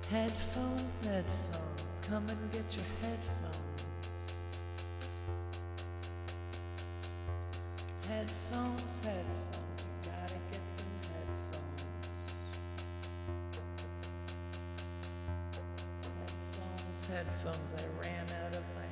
Headphones, headphones, come and get your headphones. Headphones, headphones, gotta get some headphones. Headphones, headphones, I ran out of my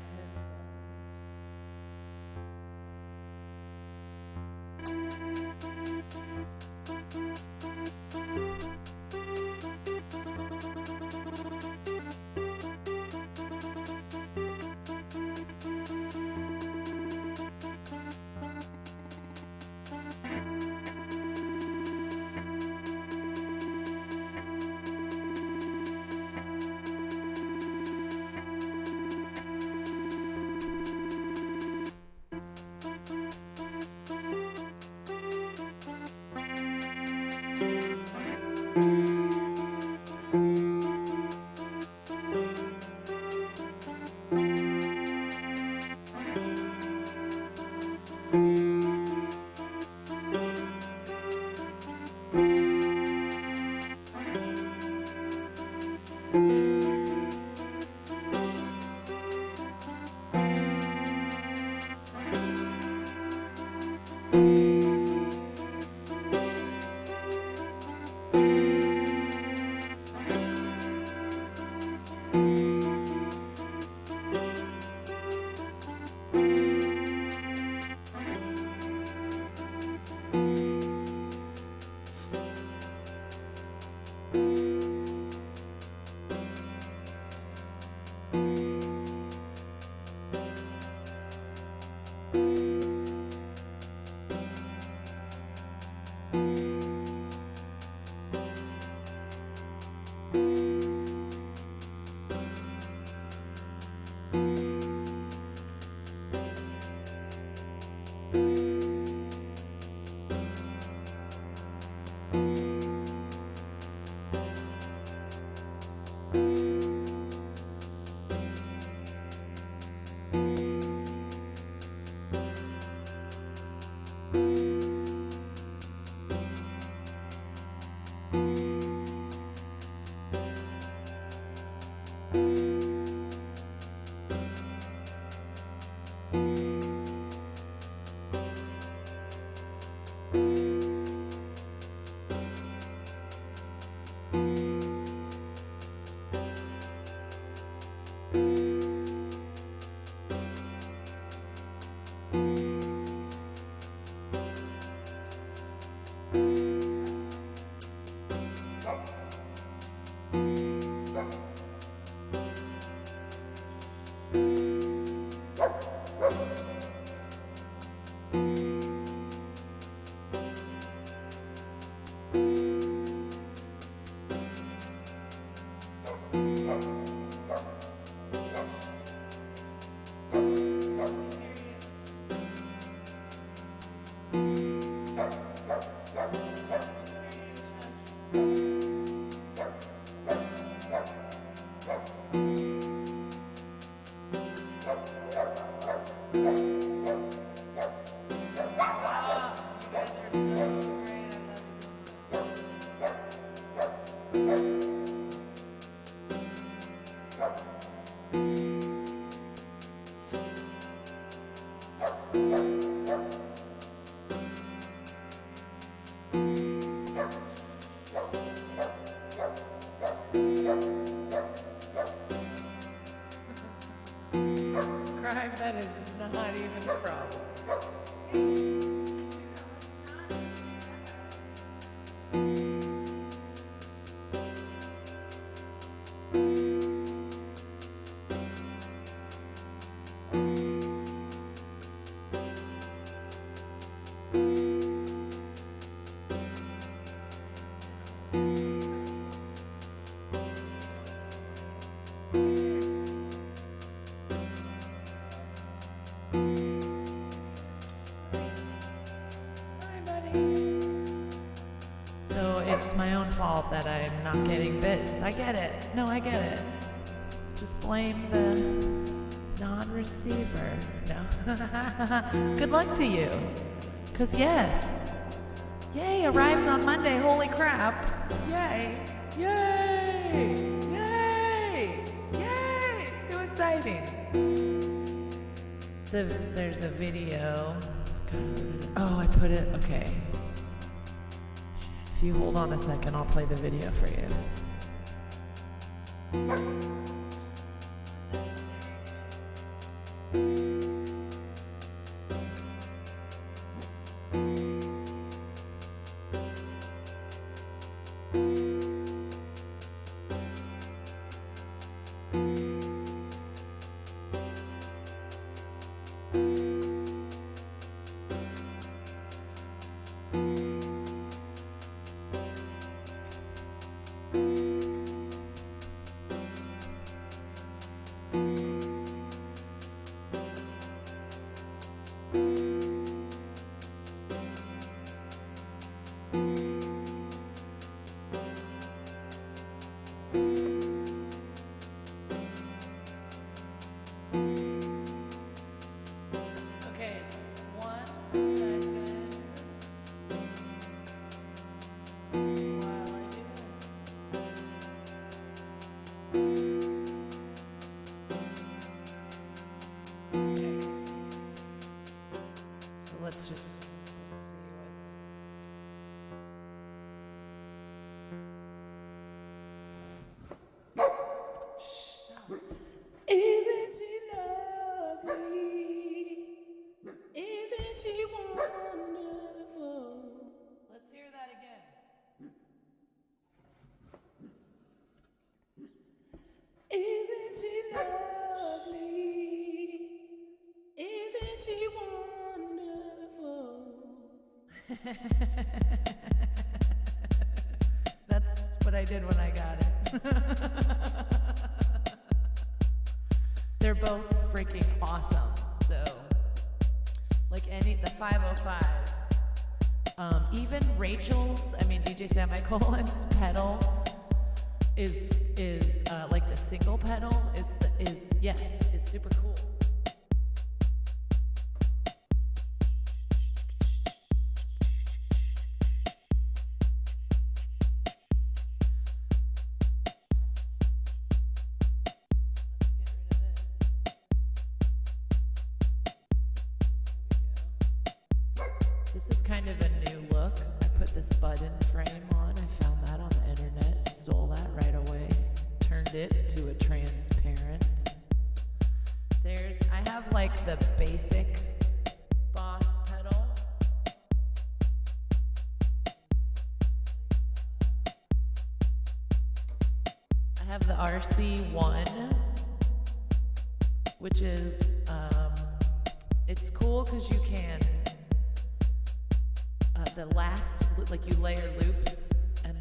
crime, that is not even a problem. It's my own fault that I'm not getting bits. I get it. No, I get it. Just blame the non-receiver. No. Good luck to you. 'Cause yes. Yay, arrives on Monday. Holy crap. Yay. Yay. Yay. talking. There's a video. Oh, I put it. Okay. If you hold on a second, I'll play the video for you. Isn't she lovely? Isn't she wonderful? Let's hear that again. Isn't she lovely? Isn't she wonderful? That's what I did when I got it. They're both freaking awesome. So, like the 505, even Rachel's, DJ Sam Cohen's pedal is like the single pedal is super cool. This is kind of a new look. I put this button frame on. I found that on the internet. Stole that right away. Turned it to a transparent. I have like the basic Boss pedal. I have the RC1, which is, it's cool because you can, the last, like you layer loops, and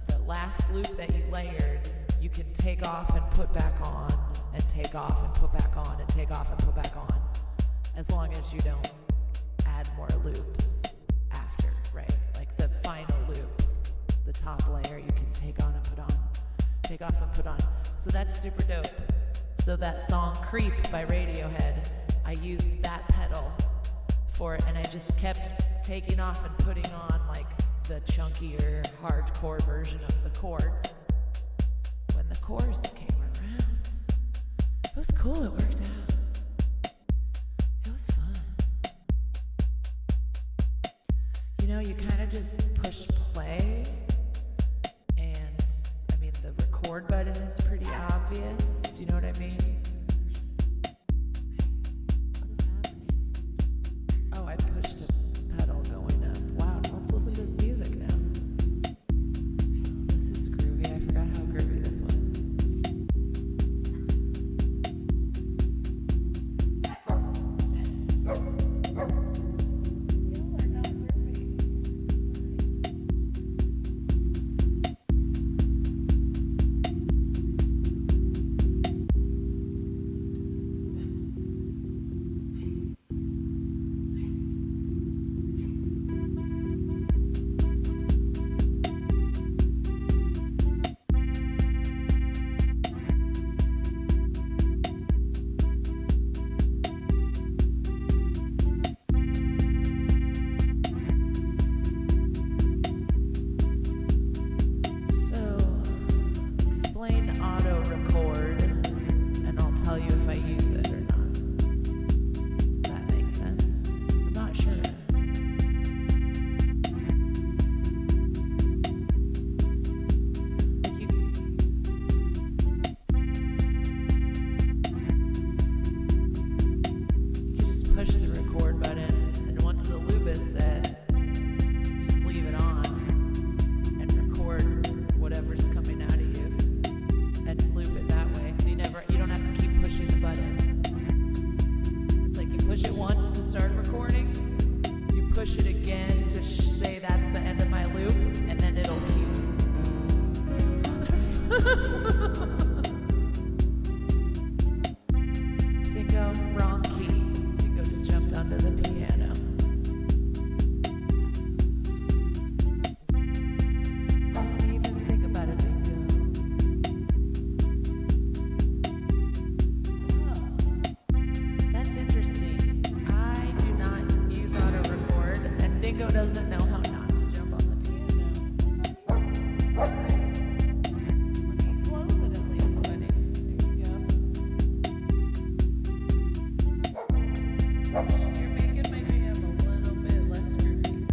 the last loop that you layered, you can take off and put back on, and take off and put back on, and take off and put back on, as long as you don't add more loops after, right? Like the final loop, the top layer, you can take on and put on, take off and put on. So that's super dope. So that song Creep by Radiohead, I used that pedal for it, and I just kept taking off and putting on like the chunkier, hardcore version of the chords. When the chorus came around, it was cool, it worked out. It was fun. You kind of just push play, and the record button is pretty obvious. Do you know what I mean? Oh, I pushed a pedal going up. Wow, let's listen to this music now. This is groovy. I forgot how groovy this was. You're making my jam a little bit less groovy.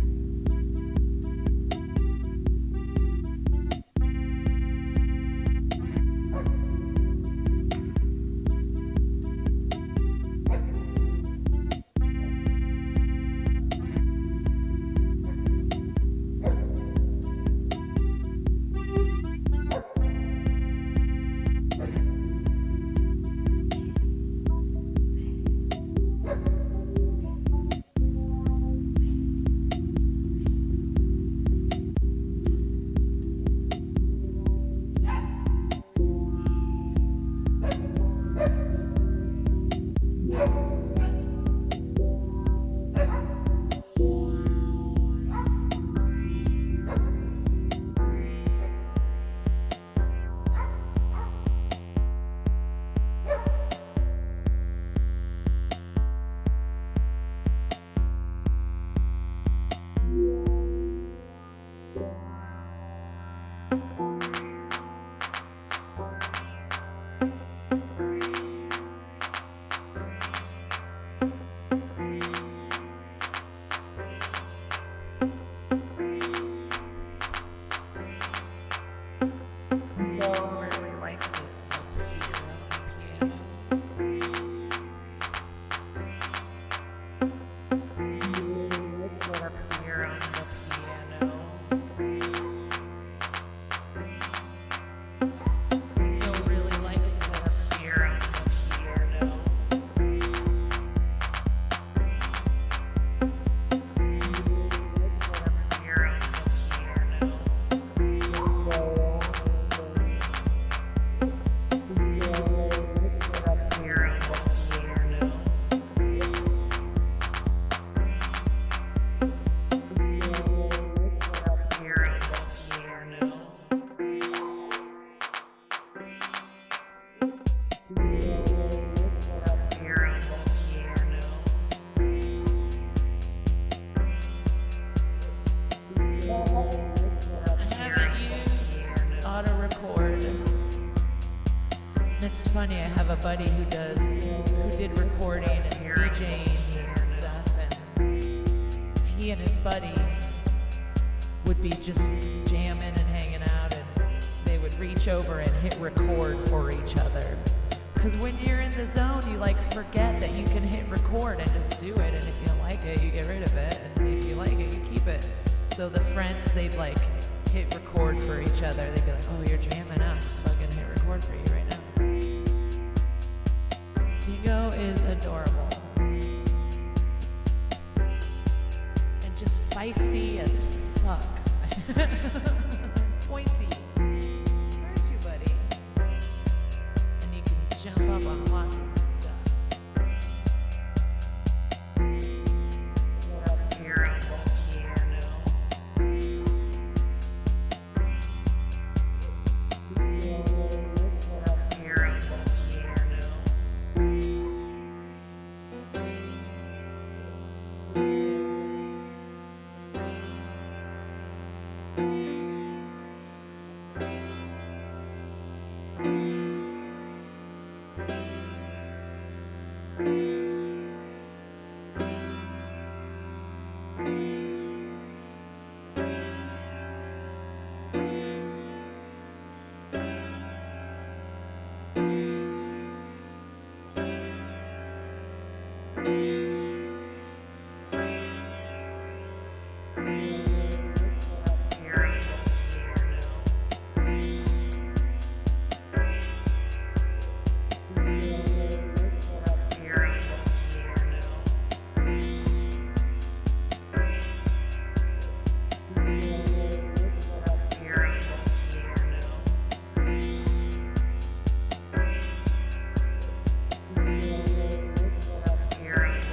It's funny, I have a buddy who did recording and DJing and stuff, and he and his buddy would be just jamming and hanging out, and they would reach over and hit record for each other. Because when you're in the zone, you like forget that you can hit record and just do it, and if you don't like it, you get rid of it, and if you like it, you keep it. So the friends, they'd like hit record for each other. They'd be like, oh, you're jamming out, just fucking hit record for you right now. Ego is adorable. And just feisty as fuck. Pointy. Aren't you, buddy? And you can jump up on lots of stuff. Get up here on the piano. Get up here on the piano. Here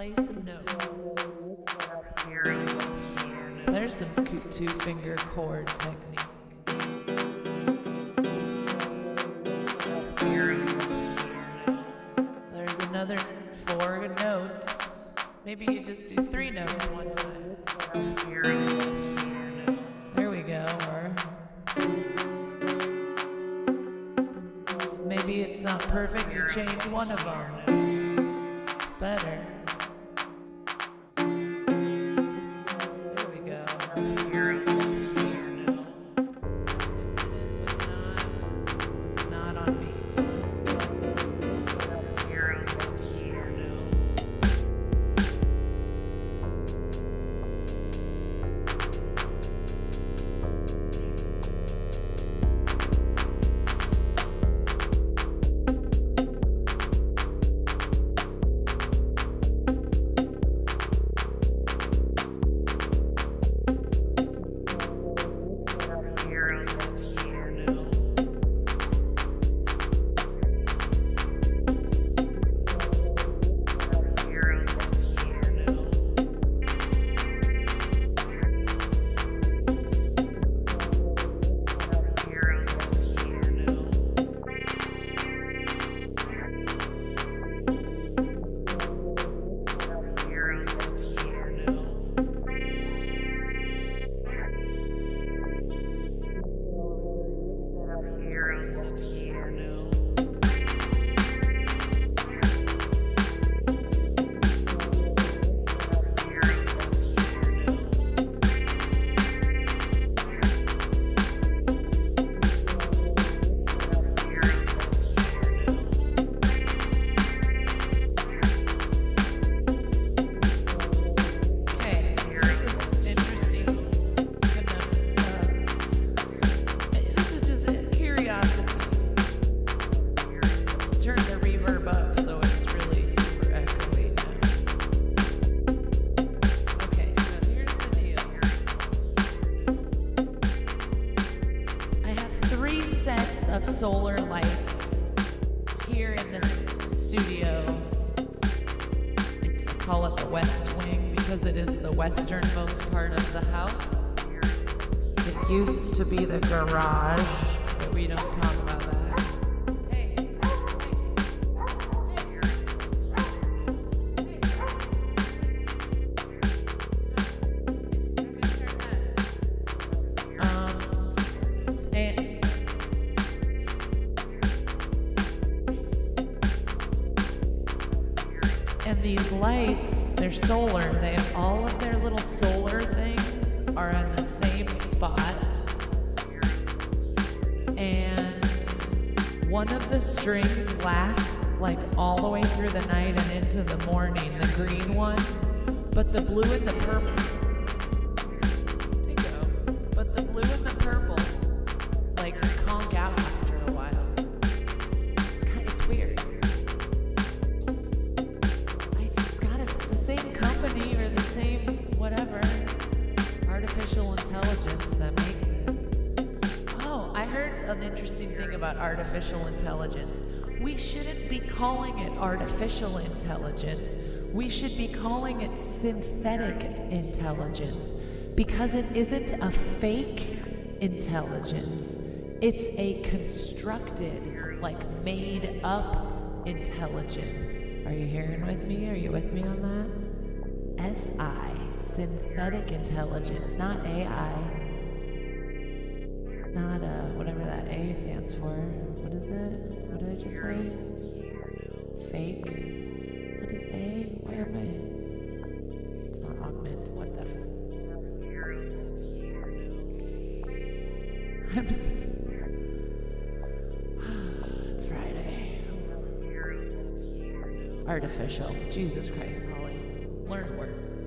play some notes. There's some two-finger chord technique. There's another 4 notes. Maybe you just do 3 notes one time. There we go. Or maybe it's not perfect, you change one of them. Better. There we go. It's not on beat. Of solar lights here in this studio. I call it the West Wing because it is the westernmost part of the house. It used to be the garage, but we don't talk about that. And these lights, they're solar. They have all of their little solar things are on the same spot. And one of the strings lasts like all the way through the night and into the morning, the green one. But the blue and the purple, but the blue and the purple, like conk out after a while. It's weird. Same company or the same whatever artificial intelligence that makes it. Oh, I heard an interesting thing about artificial intelligence. We shouldn't be calling it artificial intelligence. We should be calling it synthetic intelligence because it isn't a fake intelligence. It's a constructed, like made up intelligence. Are you hearing with me? Are you with me on that? SI, synthetic intelligence, not AI. Not whatever that A stands for. What is it? What did I just say? Fake? What is A? Why am I? It's not augment. What the I'm just... It's Friday. Artificial. Jesus Christ, Holly. Learn words.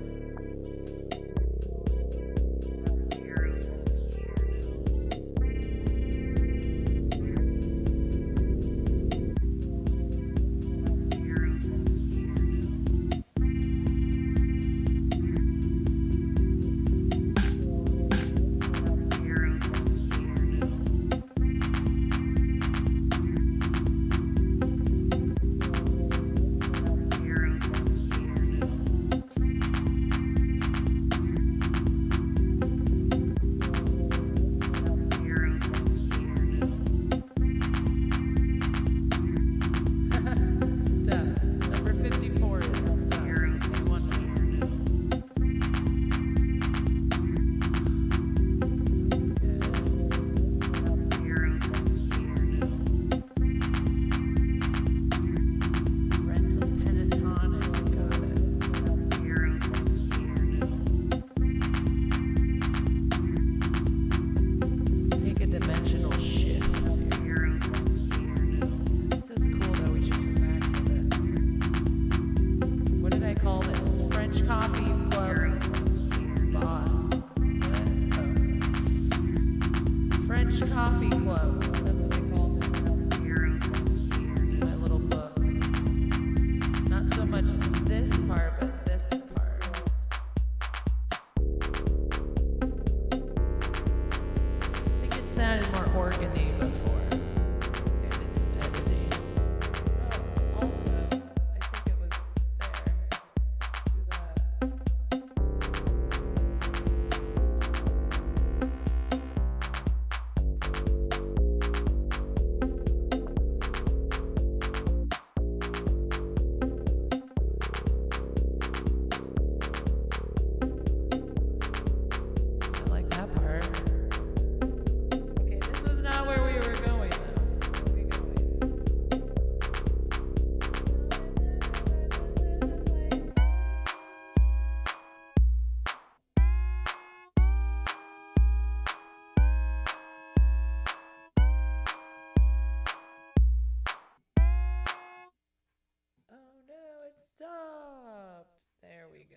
sounded more organy before. And it's editing. Oh, also, I think it was there. I like that part. Okay, this was not where we were going though. Where are we going? Oh no, it stopped. There we go.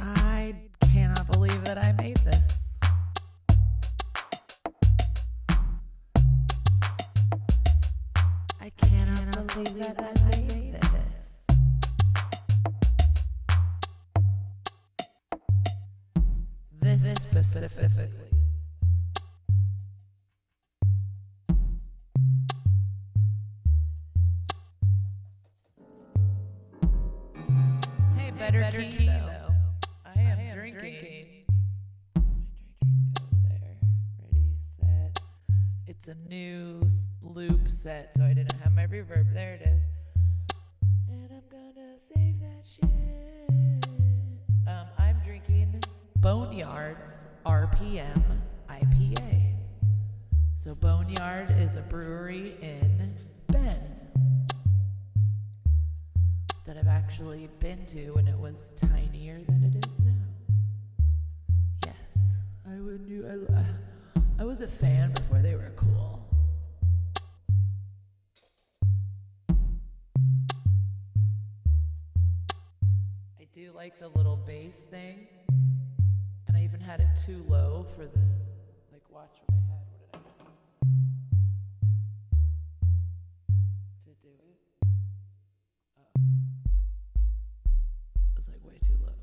I cannot believe that I made this. I cannot believe that I made this. This specifically. Hey, better key though. I am drinking. My drinking go there. Ready, set. It's a new loop set, so I didn't have my reverb. There it is. And I'm gonna save that shit. I'm drinking Boneyard's RPM IPA. So Boneyard is a brewery in Bend that I've actually been to when it was tinier than it is now. Yes, I was a fan before they were cool. I like the little bass thing, and I even had it too low for the, like, watch what I had. What did I do? To do it? Oh. It was like way too low.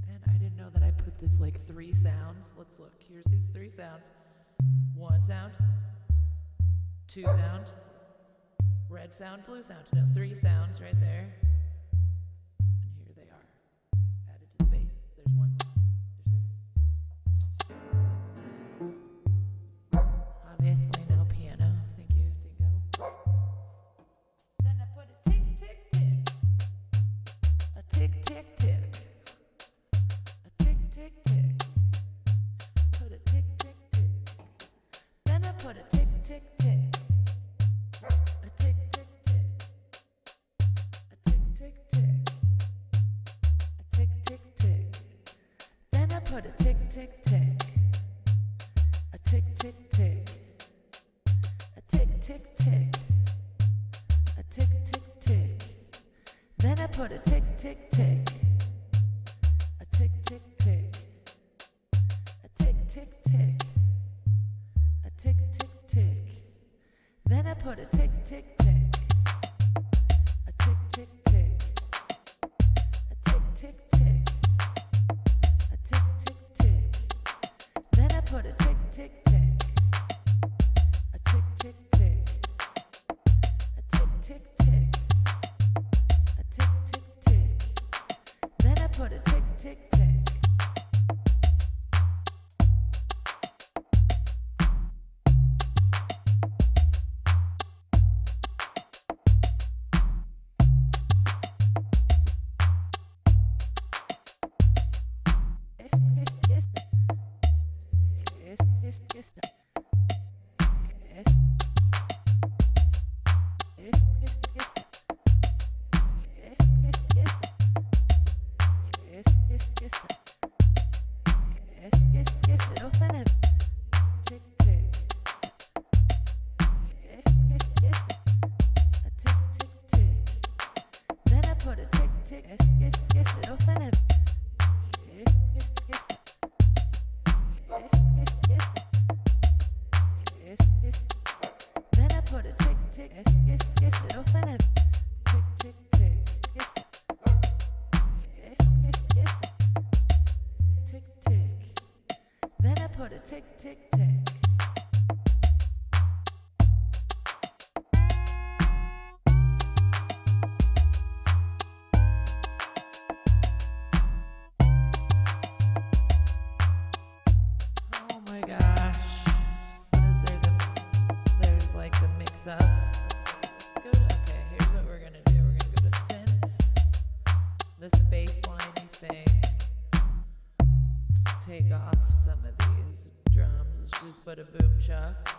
Then I didn't know that I put this like 3 sounds. Let's look. Here's these 3 sounds. 1 sound, 2 sound, red sound, blue sound. No, 3 sounds right there. And here they are. Added to the bass. There's 1. There's it. Obviously no piano. Thank you, Dingo. Then I put a tick, tick, tick. A tick, tick, tick. A tick, tick, tick. Put a tick, tick, tick. Then I put a tick, tick, tick. A tick, tick, tick. A tick, tick, tick. A tick, tick, tick. Then I put a tick, tick, tick. A tick, tick, tick. A tick, tick, tick. A tick, tick, tick. Then I put a tick, tick, tick. A tick, tick, tick. A tick, tick, tick. A tick, tick, tick. Then I put a tick, tick, tick. A tick, tick, tick. A tick, tick, tick. A tick, tick, tick. Then I put a tick, tick, tick. A tick, tick, tick. A tick, tick, tick. A tick, tick, tick. Then I put a tick, tick, tick. Tick, tick, tick. Oh my gosh. What is there? There's like the mix up. Let's go to, okay, here's what we're gonna do. We're gonna go to synth. This bass liney thing. Let's take off some of these drums. Let's just put a boom chuck.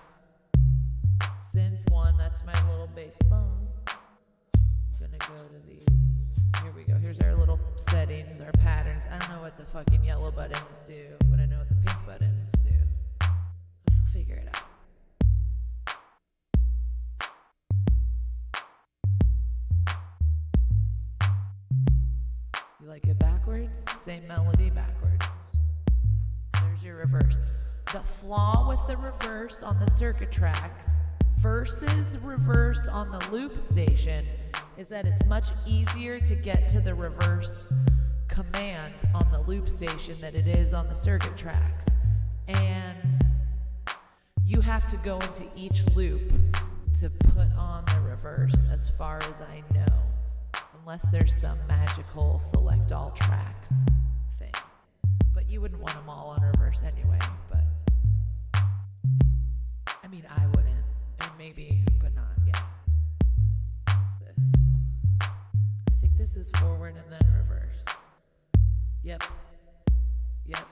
Synth 1, that's my little bass. Boom. Gonna go to these. Here we go. Here's our little settings, our patterns. I don't know what the fucking yellow buttons do, but I know what the pink buttons do. Let's figure it out. You like it backwards? Same melody backwards. There's your reverse. The flaw with the reverse on the circuit tracks versus reverse on the loop station is that it's much easier to get to the reverse command on the loop station than it is on the circuit tracks. And you have to go into each loop to put on the reverse, as far as I know, unless there's some magical select all tracks thing. But you wouldn't want them all on reverse anyway, but I mean, I wouldn't. I mean, maybe, but not yet. What's this? I think this is forward and then reverse. Yep. Yep.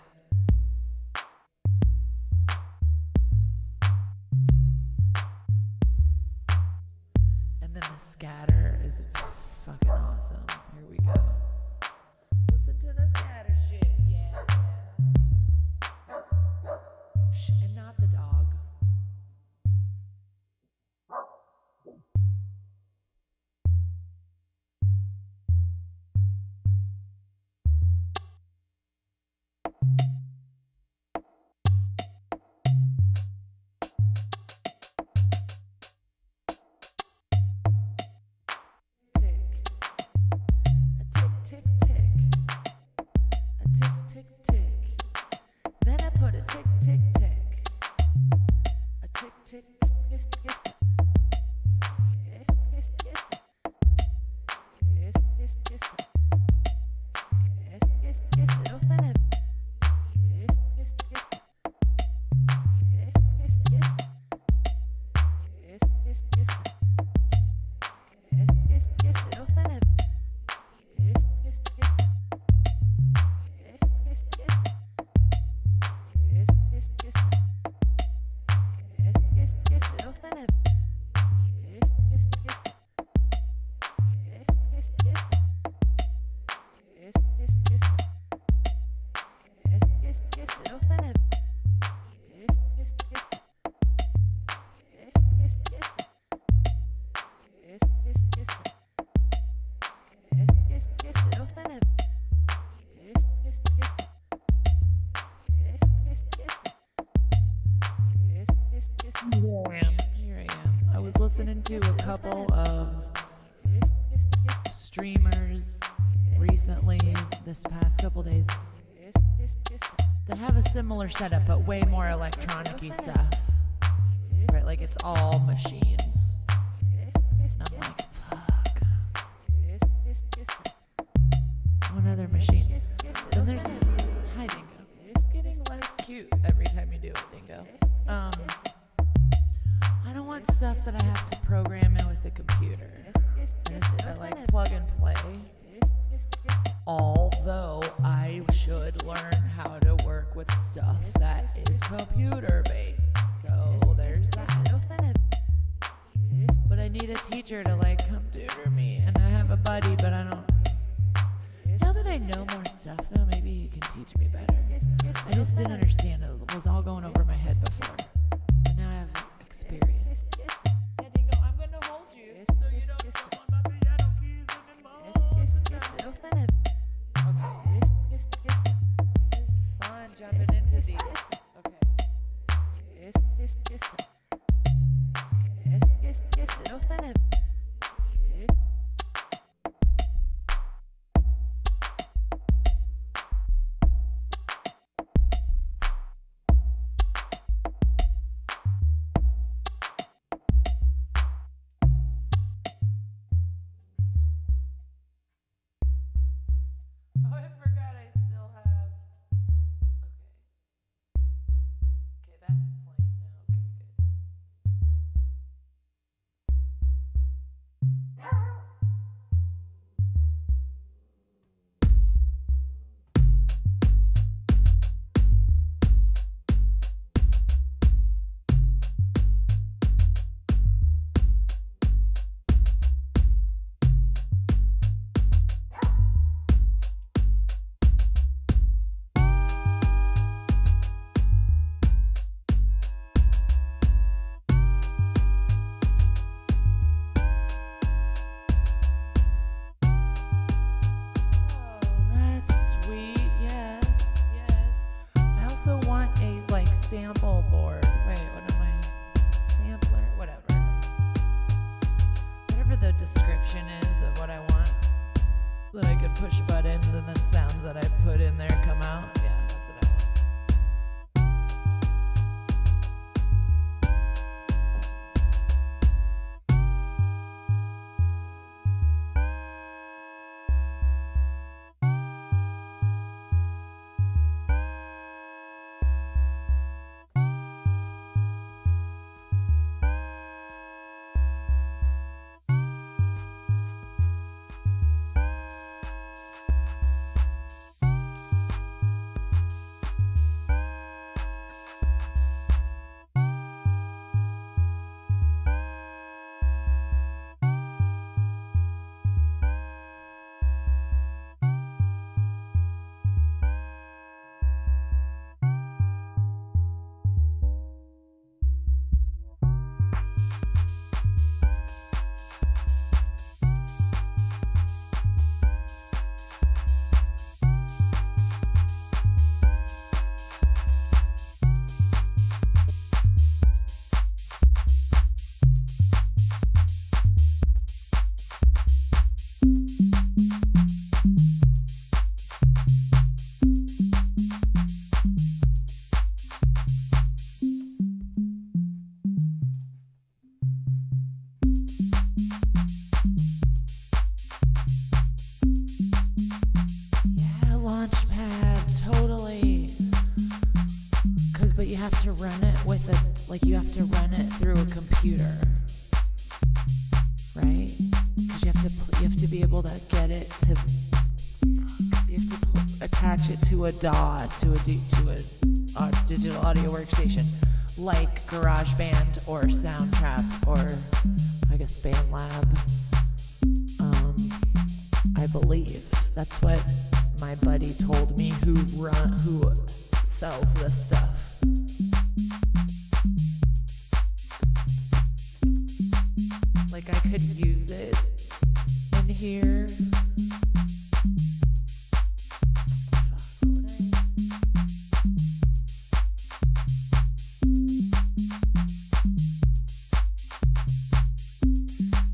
And then the scatter is fucking awesome. Here we go. Listen to the scatter shit. Yeah. And not the dog. Here I am. I was listening to a couple of streamers recently, this past couple days, that have a similar setup, but way more electronic-y stuff. Right, like it's all machines. And I'm like, fuck. One other machine. Then there's hi Dingo. It's getting less cute every time you do it, Dingo. I don't want stuff that I have to program in with the computer. I like plug and play. Although I should learn how to work with stuff that is computer based. So there's that. But I need a teacher to like come tutor me, and I have a buddy, but I don't. Now that I know more stuff though, maybe you can teach me better. I just didn't understand it. It was all going over my head before. But now I have experience. Yeah, Dingo, I'm gonna hold you so you don't step on my piano keys and okay. This is fun jumping into these. Okay. Oh, I forgot I still have. Okay. Okay, that's playing now. Okay, good. Oh, that's sweet. Yes, yes. I also want a like sample board. Wait, what am I? Sampler? Whatever. Whatever the description is of what I want. That I could push buttons and then sounds that I put in there come out. Yeah, that's what I want. have to run it with you have to run it through a computer, right? Because you have to be able to get it to, you have to attach it to a DAW, to a digital audio workstation, like GarageBand or Soundtrap or I guess BandLab. I believe that's what my buddy told me who sells this stuff. Like I could use it in here.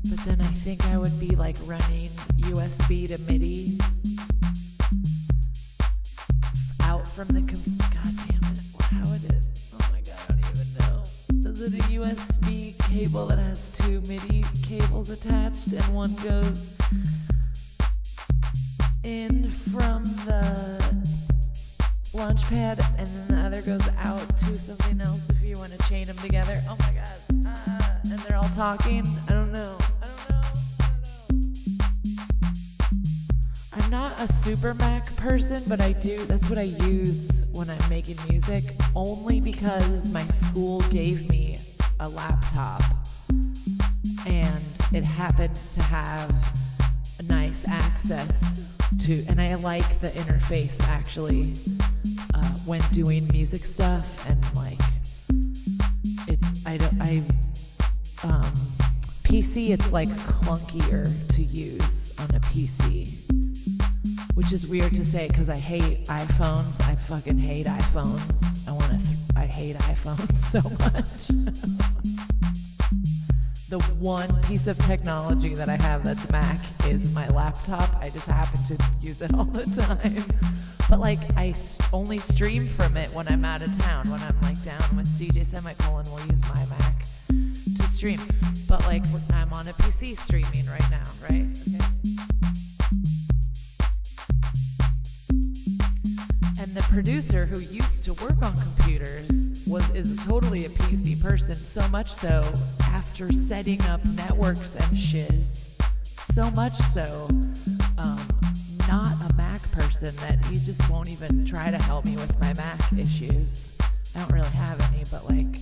But then I think I would be like running USB to MIDI out from the God damn it. How would it? Oh my god, I don't even know. Is it a USB cable that has two MIDI cables attached and one goes in from the launch pad and then the other goes out to something else if you want to chain them together? Oh my god. And they're all talking? I don't know. I'm not a super Mac person, but that's what I use when I'm making music, only because my school gave me a laptop and it happens to have a nice access to, and I like the interface actually when doing music stuff, and like PC, it's like clunkier to use on a PC. Which is weird to say because I hate iPhones. I fucking hate iPhones. I hate iPhones so much. The one piece of technology that I have that's Mac is my laptop. I just happen to use it all the time. But like I only stream from it when I'm out of town. When I'm like down with DJ Semicolon, we'll use my Mac to stream. But like I'm on a PC streaming right now, right? Okay. And the producer who used to work on computers is totally a PC person, so much so after setting up networks and shiz, so much so, not a Mac person that he just won't even try to help me with my Mac issues. I don't really have any, but like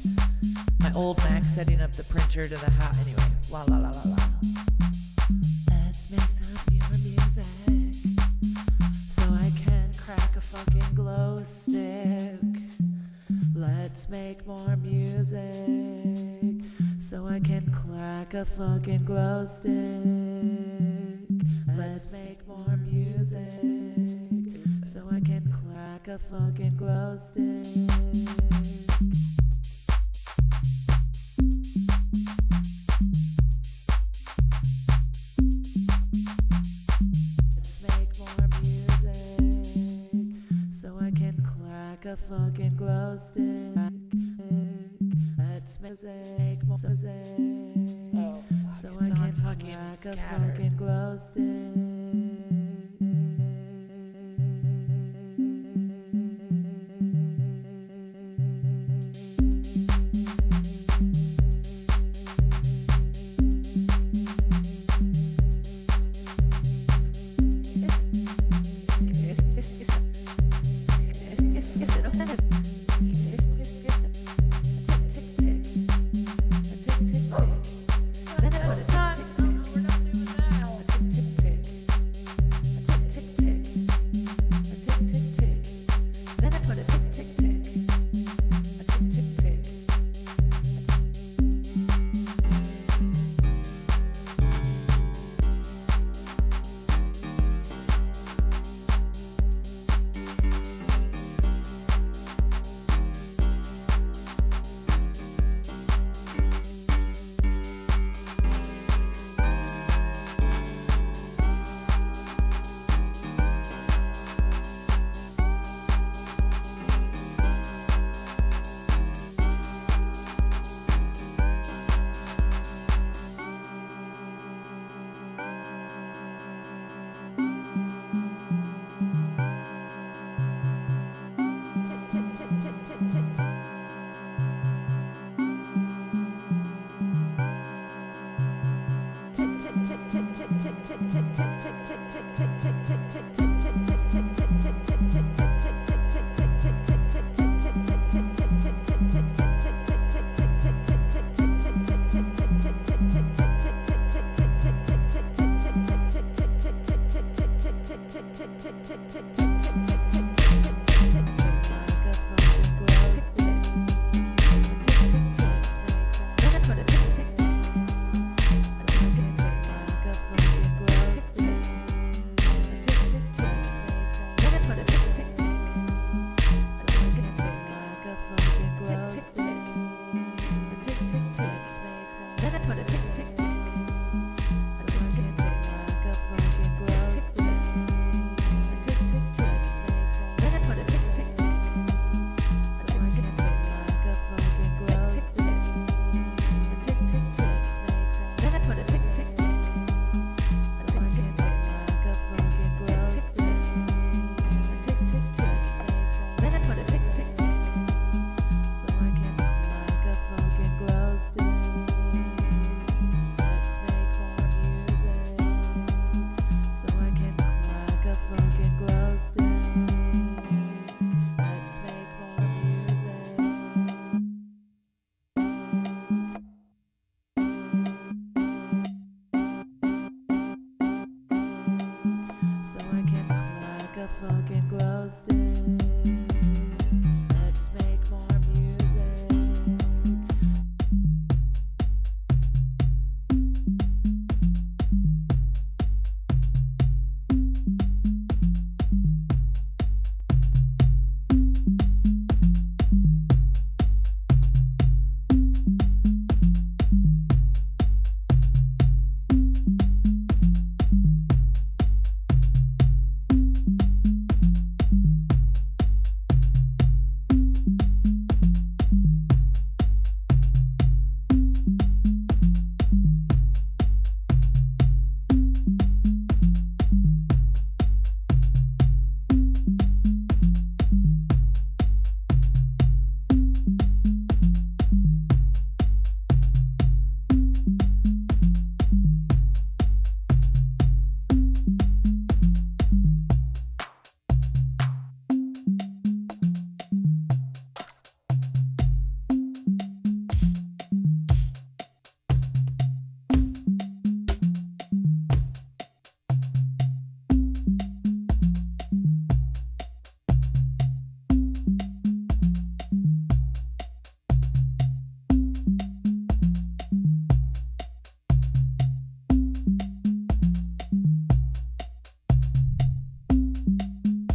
my old Mac setting up the printer to the house. Anyway, la la la la la. Let's make some more music so I can crack a fucking glow stick. Let's make more music so I can crack a fucking glow stick. Let's make more music so I can crack a fucking glow stick. A fucking glow stick. Let's make more music. Oh, fuck, so I can fucking crack a fucking glow stick.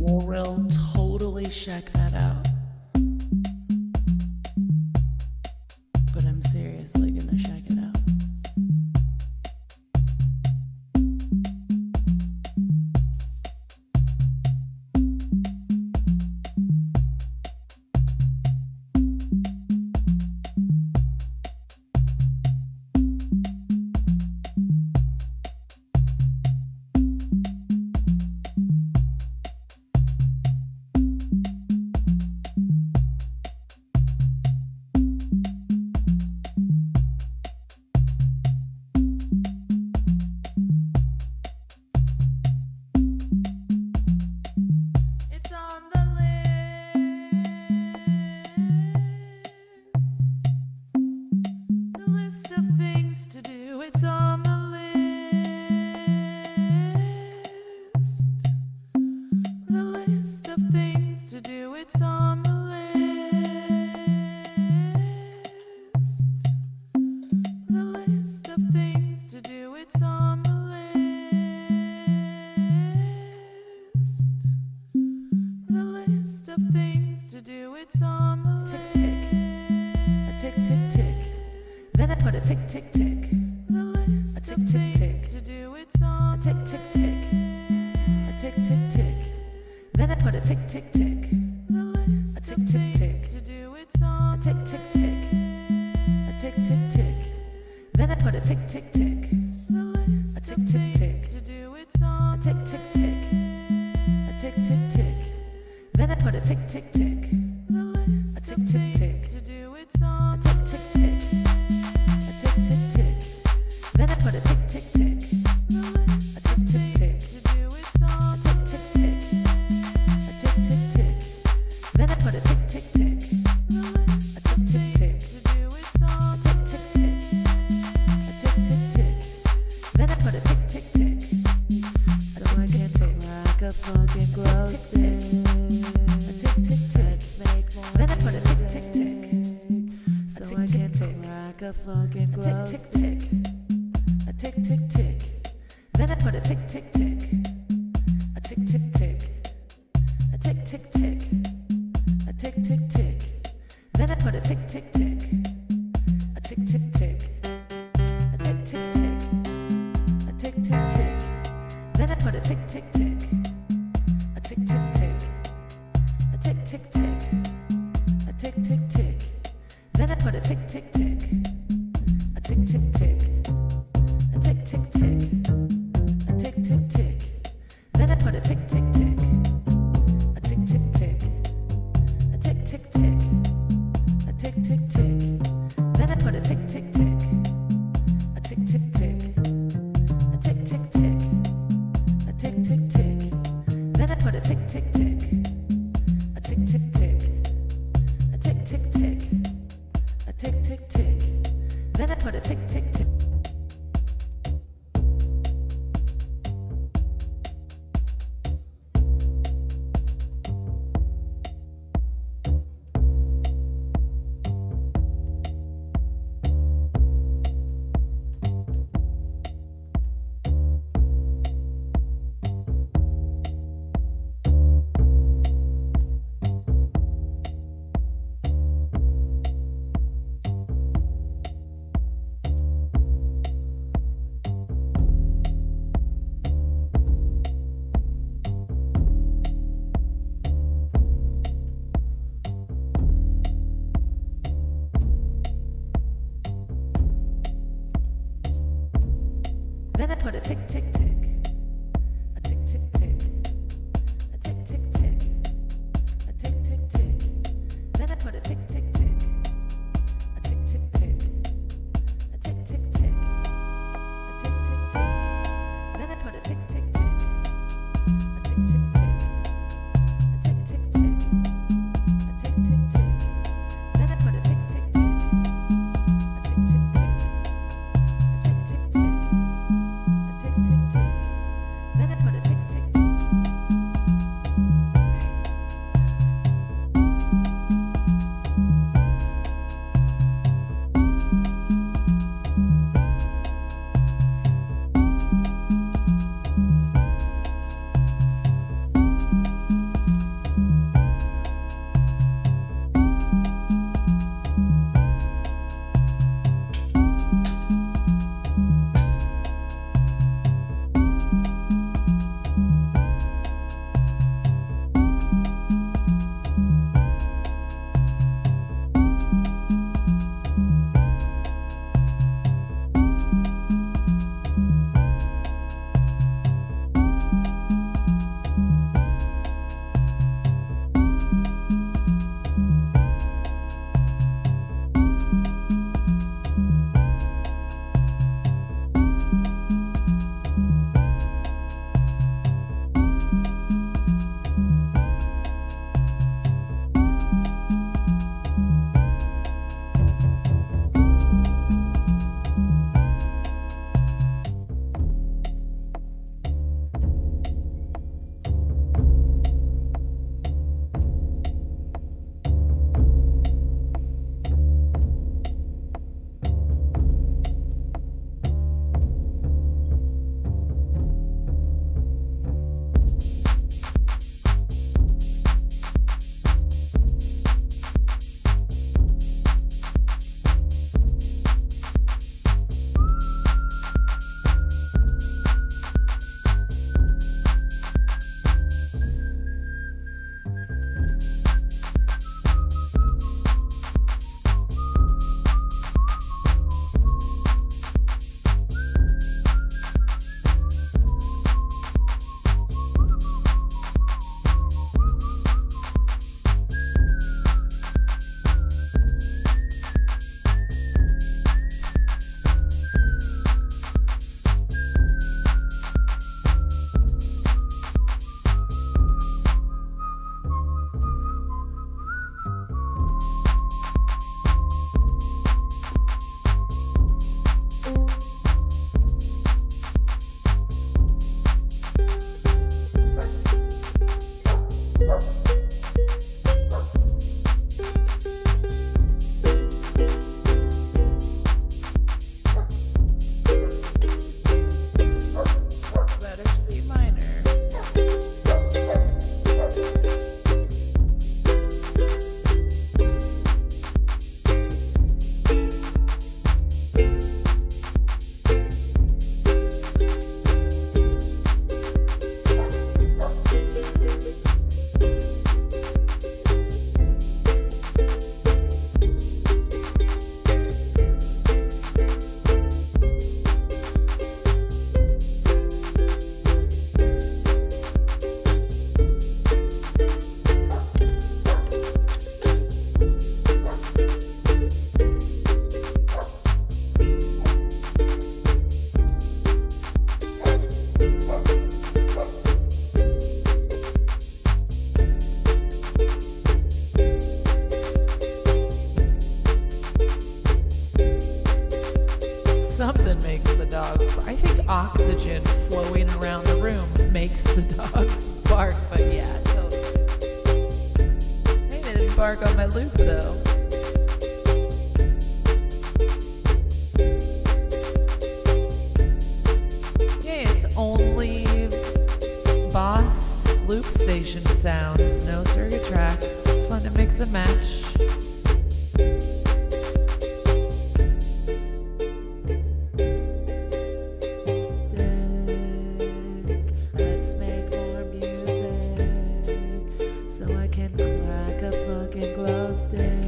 We'll totally check that out. But I'm seriously gonna check it out. Then I put a tick, tick, tick. like a fucking glow stick. Tick, tick, tick. A tick, tick, tick. Then I put a tick, tick, tick. A tick, tick, tick. A tick, tick, tick. A tick, tick, tick. Then I put a tick, tick, tick. A tick, tick, tick. A tick, tick, tick. A tick, tick, tick. Then I put a tick, tick, tick. A tick, tick, tick. A tick, tick, tick. A tick, tick, tick. Then I put a tick, tick, tick. A tick, tick, tick. A tick, tick, tick. A tick, tick, tick. Then I put a tick, tick, tick. A tick, tick, tick. A tick, tick, tick. A tick, tick, tick. Then I put a tick, tick, tick. A tick, tick, tick. A tick, tick, tick. A tick, tick, tick. Then I put a tick, tick, tick. A tick, tick, tick. A tick, tick, tick. A tick, tick, tick. Then I put a tick, tick, tick. Then I put a tick, tick, tick. A tick, tick, tick. A tick, tick, tick. A tick, tick, tick. Then I put a tick, tick, tick. A tick, tick, tick. A tick, tick, tick. A tick, tick, tick. Then I put a tick, tick, tick. A tick, tick, tick. A tick, tick, tick. A tick, tick, tick. Then I put a tick, tick, tick. A tick, tick, tick. A tick, tick, tick. A tick, tick, tick. something makes the dogs bark. I think oxygen flowing around the room makes the dogs bark, but yeah, totally. Hey, they didn't bark on my loop though. Yay, it's only Boss loop station sounds, no circuit tracks. It's fun to mix and match. Let's make more music so I can crack a fucking glow stick.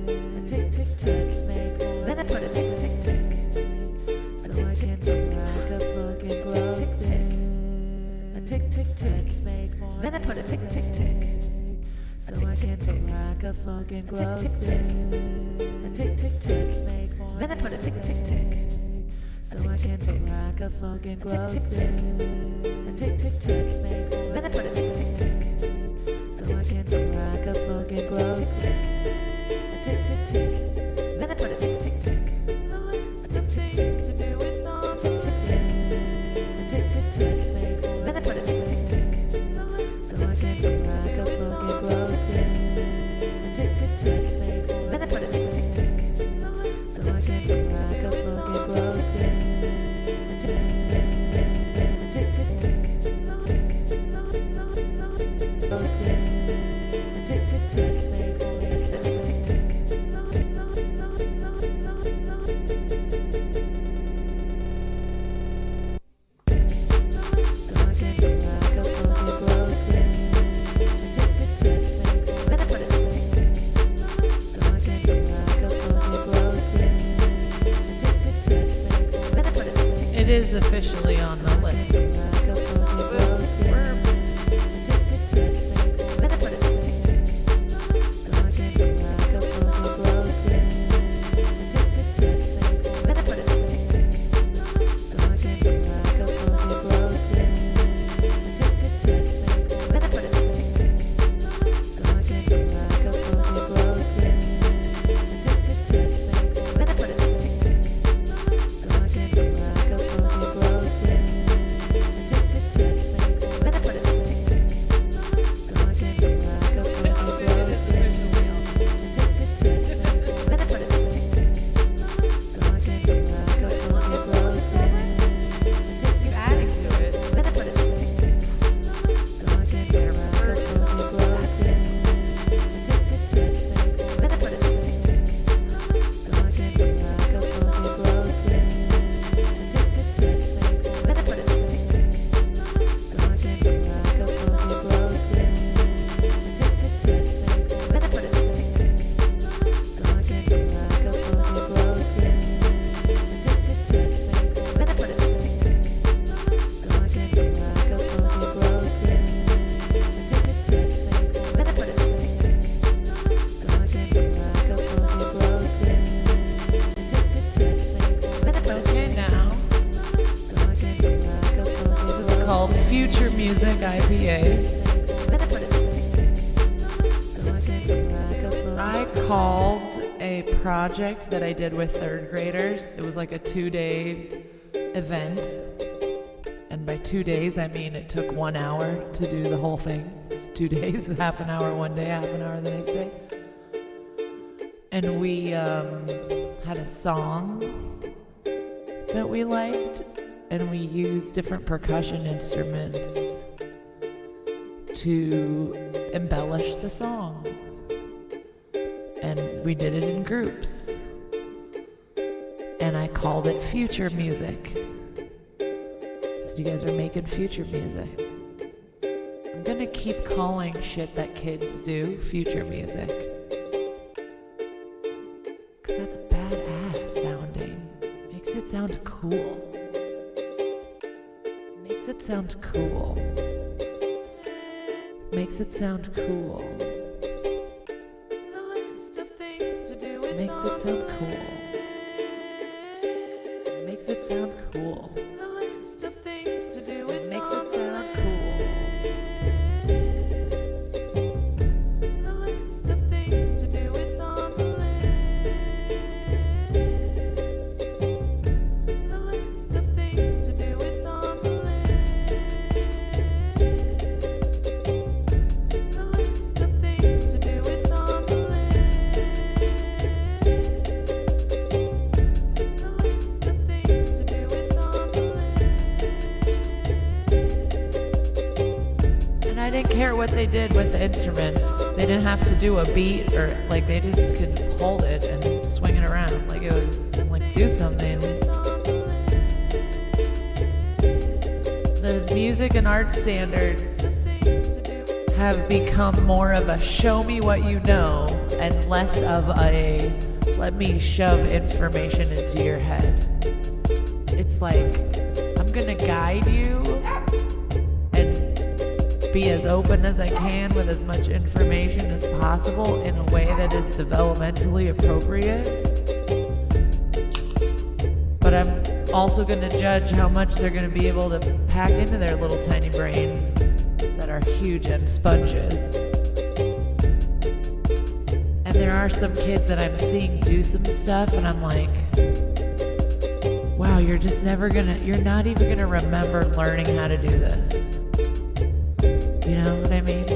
A tick tick tick. Let's make more. Then I put a tick tick tick so I can crack a fucking glow stick. A tick tick tick. Let's make more. Then I put a tick tick tick so I can crack a fucking glow stick. A tick tick tick. Let's make more. Then I put a tick tick tick so I can crack a fucking glow stick. A tick tick tick. Let's make more. Then I put a tick tick tick so I can crack a fucking glow stick. A tick tick tick. Then I put a tick tick tick. The list of things to do, it's on tick tick tick. A tick tick tick. Let's make more. Then I put a tick tick tick so I can crack a fucking glow stick. A tick tick tick. Let's make more. Then I put a tick tick tick so I can crack a fucking glow stick. A tick tick tick. A tick tick tick. Let's make more. A tick tick tick. It is officially on the list. Future Music IPA. I called a project that I did with third graders. It was like a 2-day event. And by 2 days, I mean it took 1 hour to do the whole thing. It was 2 days, half an hour one day, half an hour the next day. And we had a song that we liked. And we used different percussion instruments to embellish the song. And we did it in groups. And I called it Future Music. So you guys are making future music. I'm gonna keep calling shit that kids do future music. 'Cause that's badass sounding. Makes it sound cool. Makes it sound cool. Makes it sound cool. Makes it sound cool. Makes it sound cool. Makes it sound cool. The list of things to do, it's on the list. care what they did with the instruments. They didn't have to do a beat or like they just could hold it and swing it around. Like it was like do something. The music and art standards have become more of a show me what you know and less of a let me shove information into your head. It's like I'm gonna guide you and be as open as I can with as much information as possible in a way that is developmentally appropriate. But I'm also going to judge how much they're going to be able to pack into their little tiny brains that are huge and sponges. And there are some kids that I'm seeing do some stuff and I'm like, wow, you're not even gonna remember learning how to do this. You know what I mean?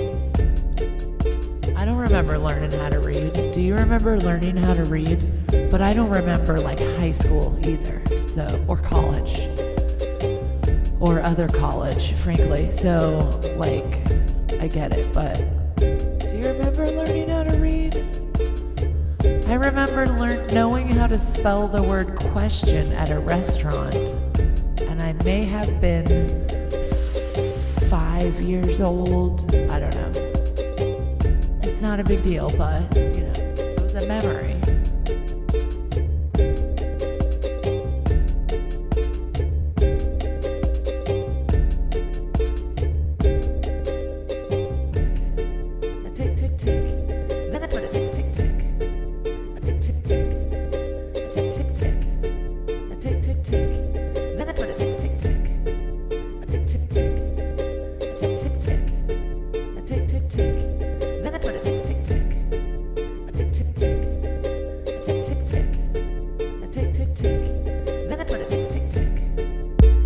I don't remember learning how to read. Do you remember learning how to read? But I don't remember like high school either, or college, or other college, frankly. So like, I get it, but do you remember learning how to read? I remember knowing how to spell the word question at a restaurant, and I may have been 5 years old. I don't know. It's not a big deal, but, it was a memory. A tick, tick, tick. Then I put a tick, tick, tick. A tick, tick, tick. A tick, tick, tick. A tick, tick, tick. Then I put a tick, tick, tick. A tick, tick, tick. A tick, tick, tick. A tick, tick, tick. Then I put a tick, tick, tick. A tick, tick, tick. A tick, tick, tick. A tick, tick, tick. Then I put a tick, tick, tick.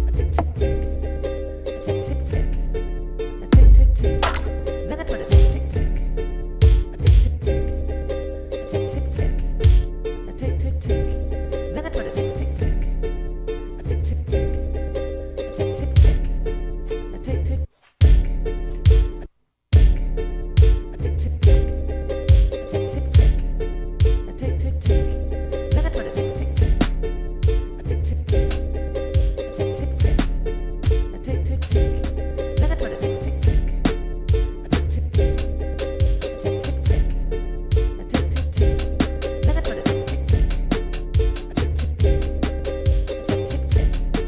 A tick, tick, tick. A tick, tick, tick. A tick, tick, tick. Then I put a tick, tick, tick. A tick, tick, tick. A tick, tick, tick. A tick, tick, tick. Then I put a tick, tick, tick. A tick, tick, tick. A tick, tick, tick. A tick, tick. A tick, tick, tick. A tick, tick, tick. A tick, tick, tick. Then I put a tick, tick, tick. A tick, tick, tick. A tick, tick, tick. A tick, tick, tick. Then I put a tick, tick, tick. A tick, tick, tick. A tick, tick, tick. A tick, tick, tick. Then I put a tick, tick, tick. A tick, tick, tick. A tick, tick, tick. A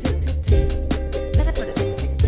tick, tick, tick. Then I put a tick, tick, tick.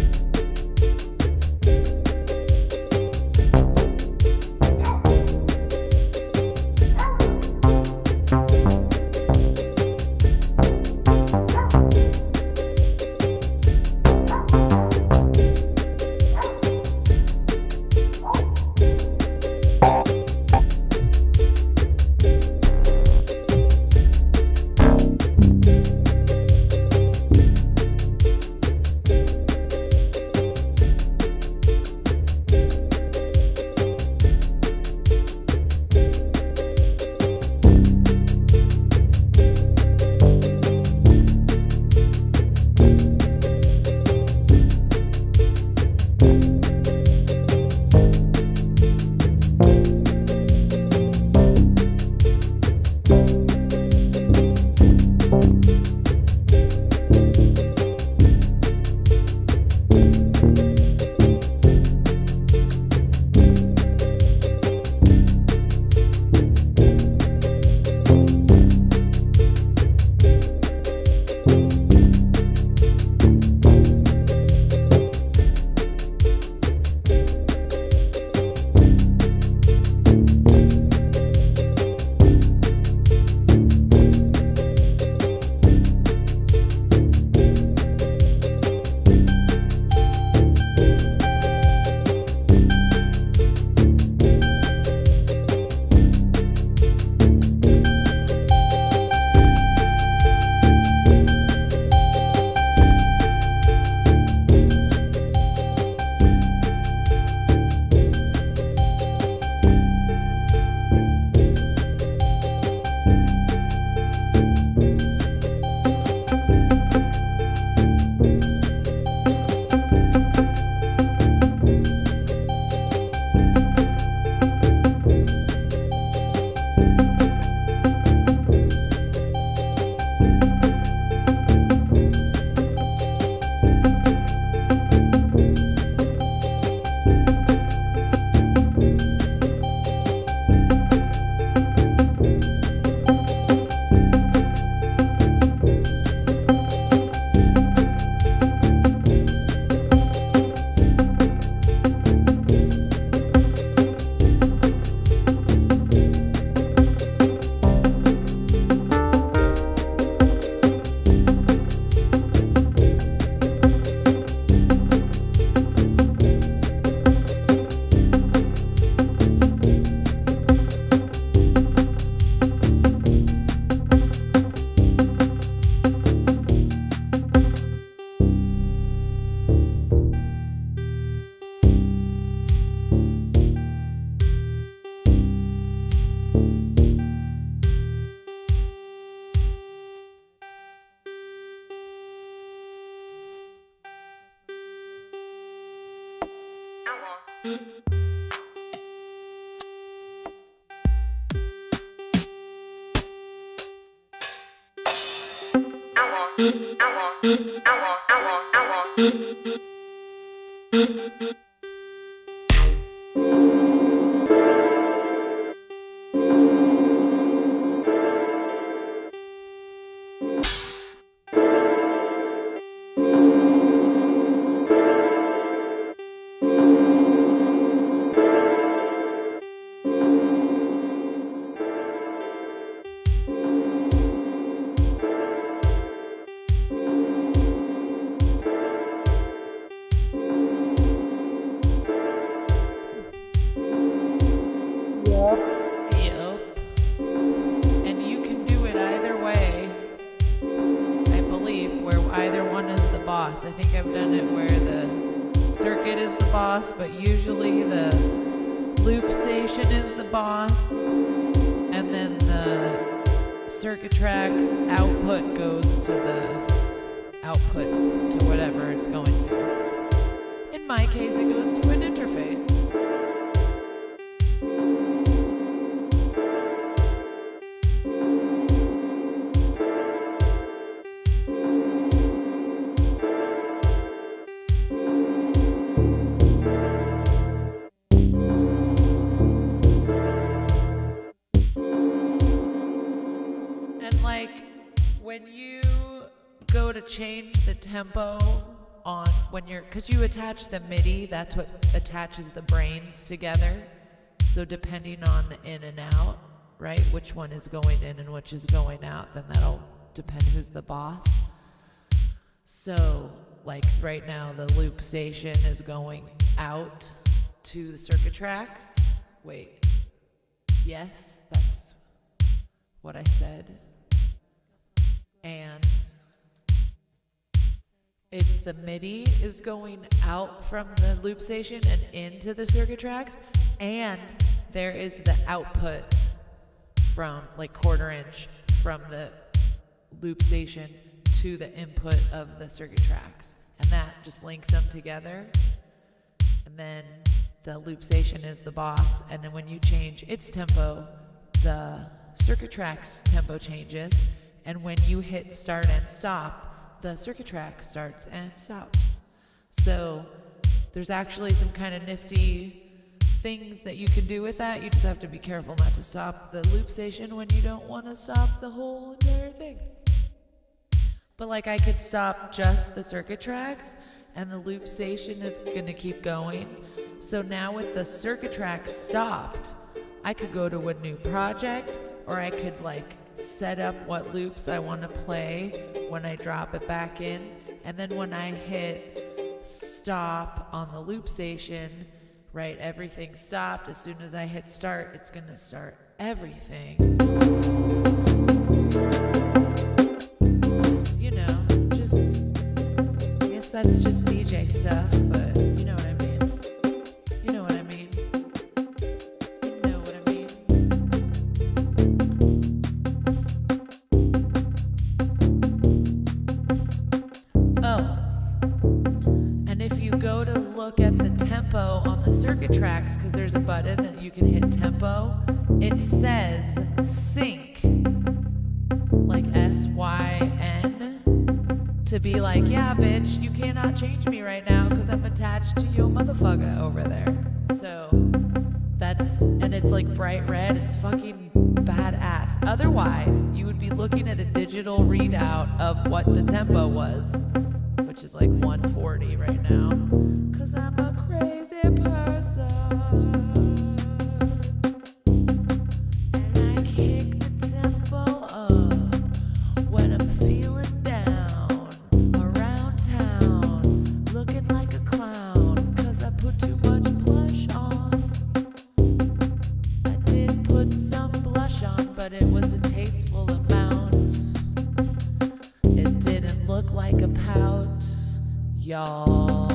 Yep. And you can do it either way, I believe, where either one is the boss. I think I've done it where the circuit is the boss, but usually the loop station is the boss, and then the circuit tracks output goes to the output to whatever it's going to. In my case, it goes to an interface. And like when you go to change the tempo on when you're, because you attach the MIDI, that's what attaches the brains together. So depending on the in and out, right, which one is going in and which is going out, then that'll depend who's the boss. So like right now the loop station is going out to the circuit tracks. Wait, yes, that's what I said. And it's the MIDI is going out from the loop station and into the circuit tracks, and there is the output from like 1/4 inch from the loop station to the input of the circuit tracks, and that just links them together. And then the loop station is the boss, and then when you change its tempo, the circuit tracks tempo changes, and when you hit start and stop, the circuit track starts and stops. So there's actually some kind of nifty things that you can do with that. You just have to be careful not to stop the loop station when you don't want to stop the whole entire thing. But like I could stop just the circuit tracks and the loop station is going to keep going. So now with the circuit tracks stopped, I could go to a new project, or I could like set up what loops I want to play when I drop it back in. And then when I hit stop on the loop station, right, everything stopped. As soon as I hit start, it's going to start everything. Just, you know, I guess that's just DJ stuff, but you know what I mean. You know what I mean. You know what I mean. Oh, and if you go to look at the tempo on the circuit tracks, because there's a button that you can hit tempo, it says sync, like SYN, to be like, yeah, bitch, you cannot change me right now because I'm attached to your motherfucker over there. So that's, and it's like bright red, it's fucking badass. Otherwise, you would be looking at a digital readout of what the tempo was, which is like 140 right now, because I'm a crazy person. And I kick the tempo up when I'm feeling down around town, looking like a clown, because I put too much blush on. I did put some blush on, but it was a tasteful amount. It didn't look like a pout, y'all.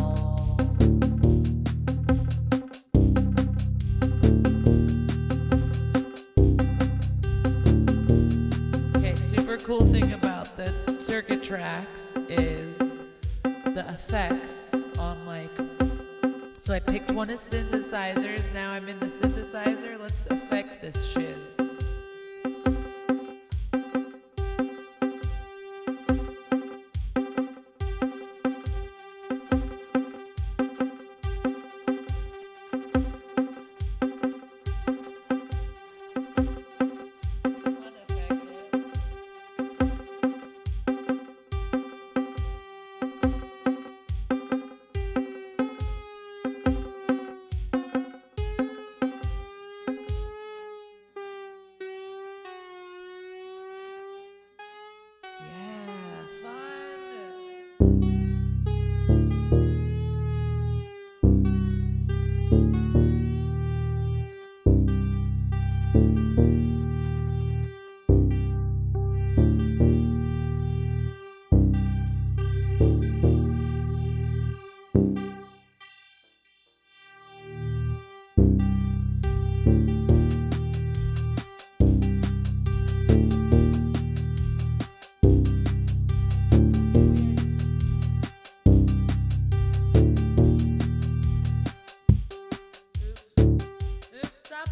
Okay, super cool thing about the circuit tracks is the effects on like, so I picked one as synthesizers, now I'm in the synthesizer, let's affect this shiz.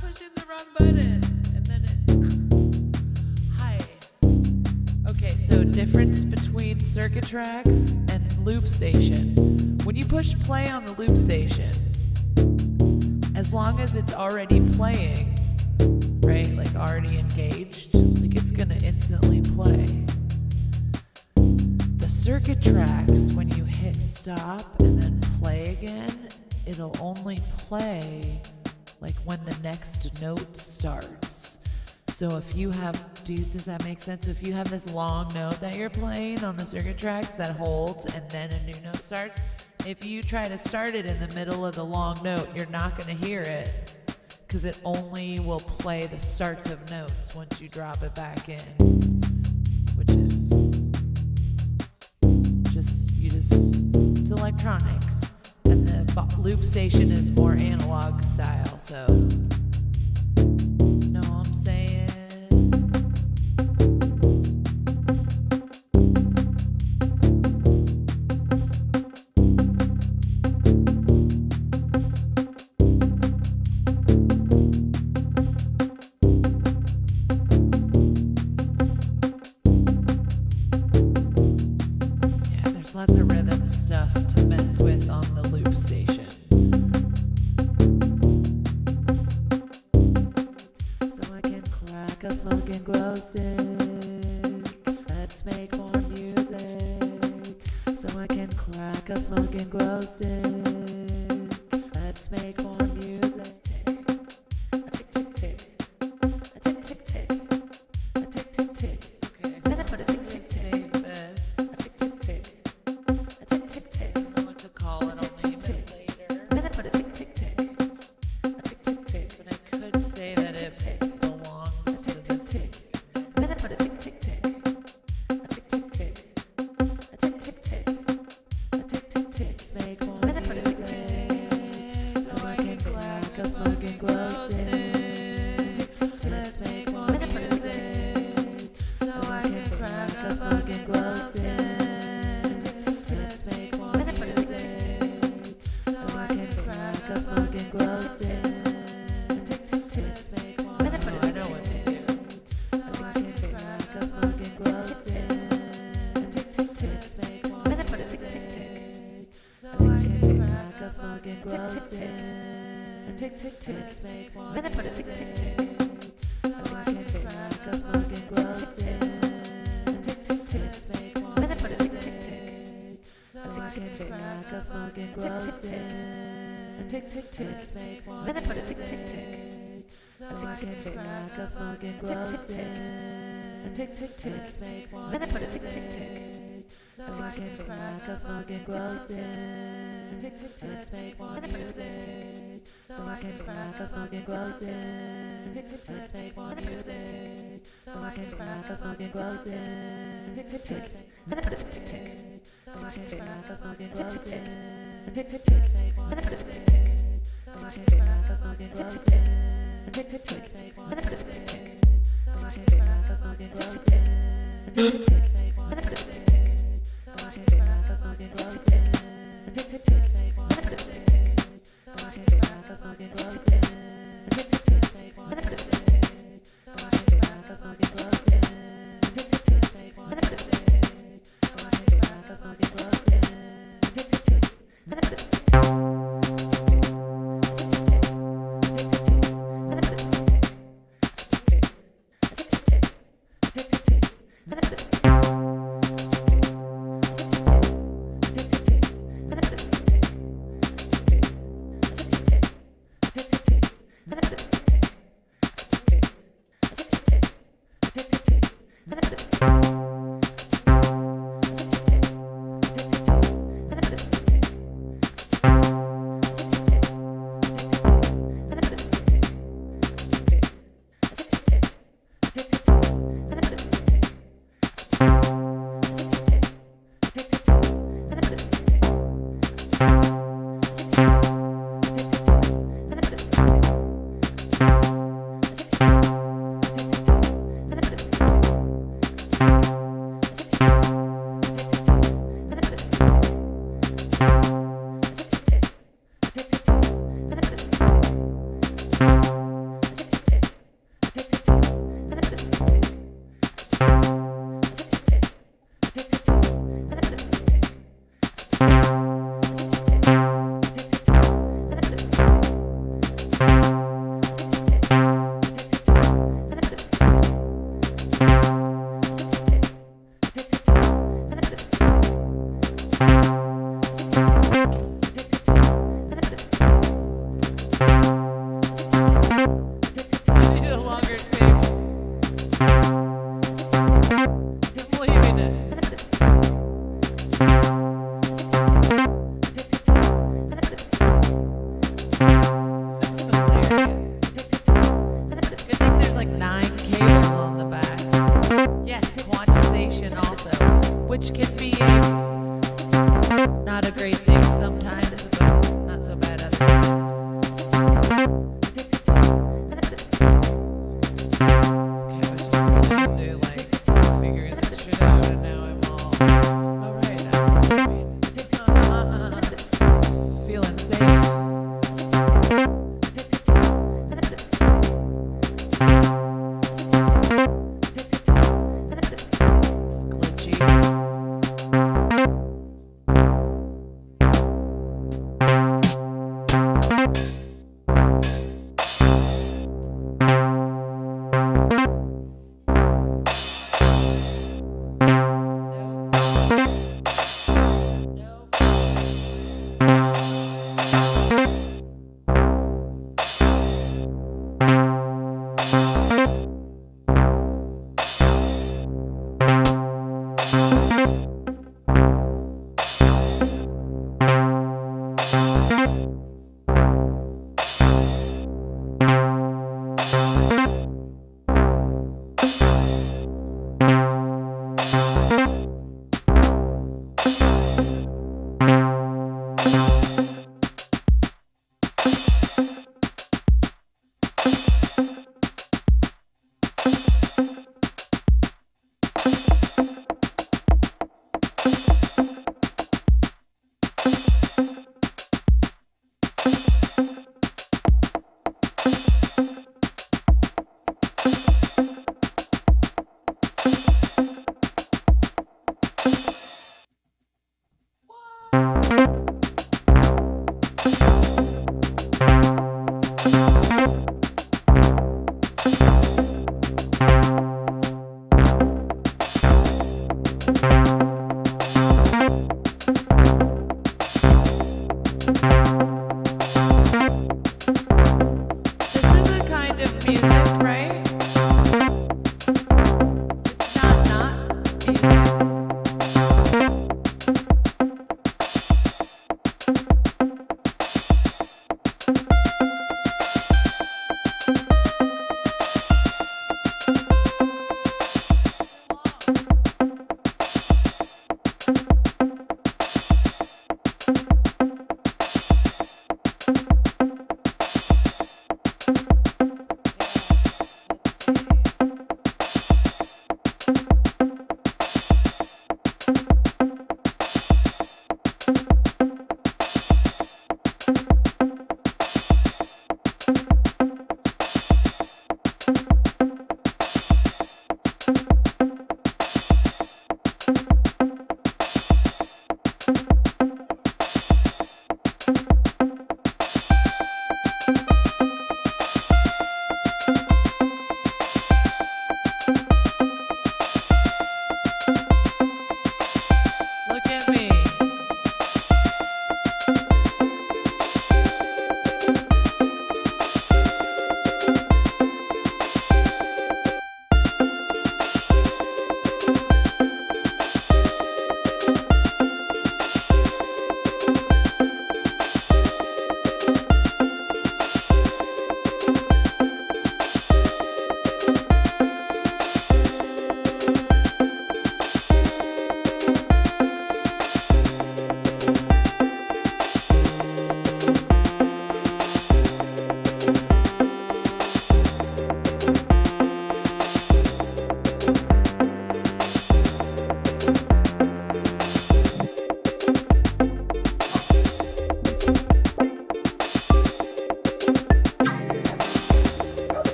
Pushing the wrong button, and then it. Hi. Okay, so difference between circuit tracks and loop station. When you push play on the loop station, as long as it's already playing, right, like already engaged, like it's gonna instantly play. The circuit tracks, when you hit stop and then play again, it'll only play like when the next note starts. So if you have, does that make sense? So if you have this long note that you're playing on the circuit tracks that holds and then a new note starts, if you try to start it in the middle of the long note, you're not gonna hear it because it only will play the starts of notes once you drop it back in, which is it's electronics. And the loop station is more analog style, so know what I'm saying? Yeah, there's lots of rhythm stuff to mess with on the loop station. So I can crack a fucking glow stick. Let's make more music. So I can crack a fucking glow stick. Let's make more music. A tick tick tick. A tick tick tick. A tick tick tick. Okay. Then I put a tick tick tick. Save this. A tick tick tick. A tick tick tick. I don't know what to call it. I'll name it later. Then I put a tick tick tick. A tick tick tick. But I could say that it belongs to this. Then I put a tick tick tick. A tick tick tick. A tick tick tick. A tick tick tick. Make more music. Then I put a tick tick tick. So I can crack a fucking glow stick. Let's make more music. So I can crack a fucking glow stick. Let's make more music. So I can crack a fucking glow stick. Let's make more music. I know what to do. So I can crack a fucking glow stick. Let's make more music. So I can crack a fucking glow stick. Tick tick tick. Let's make more. Then I put a tick tick tick. So I can crack a fucking glow stick. Tick tick tick. Let's make more. Then I put a tick tick tick. So I can crack a fucking glow stick. Tick tick tick. Let's make more. Then I put a tick tick tick. So I can crack a fucking glow stick. Tick tick tick. Let's make more. Then I put a tick tick tick. So I can crack a fucking glow stick. Tick tick tick. Let's make more. Then I put a tick tick tick. So I can crack a fucking glow stick. Tick tick tick. Let's make more music. So I can crack a fucking glow stick. Tick tick tick. Then I put a tick tick tick. So I can crack a fucking glow stick. Tick tick tick. Then I put a tick tick tick. So I can crack a fucking glow stick. Tick tick tick. Then I put a tick tick tick. So I can crack a fucking glow stick. Tick tick tick. Then I put a tick tick tick. So I can crack a fucking glow stick. Tick tick tick. Then I put a tick tick tick. So I can crack a fucking glow stick. Tick tick tick. Then I put a tick tick tick. So I can crack a fucking glow stick. Tick tick tick. Then I put a tick tick tick. So I can crack a fucking glow stick. Tick tick tick. Then I put a tick tick tick.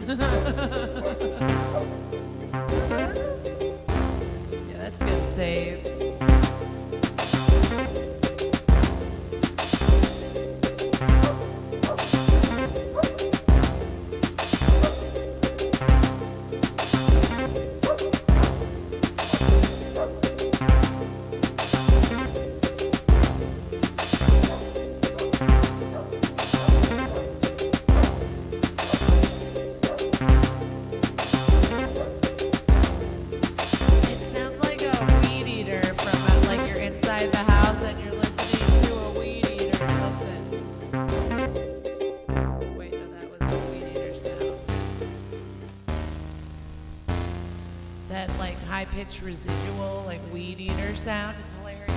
Yeah, that's good save. That like high-pitched residual, like weed eater sound is hilarious.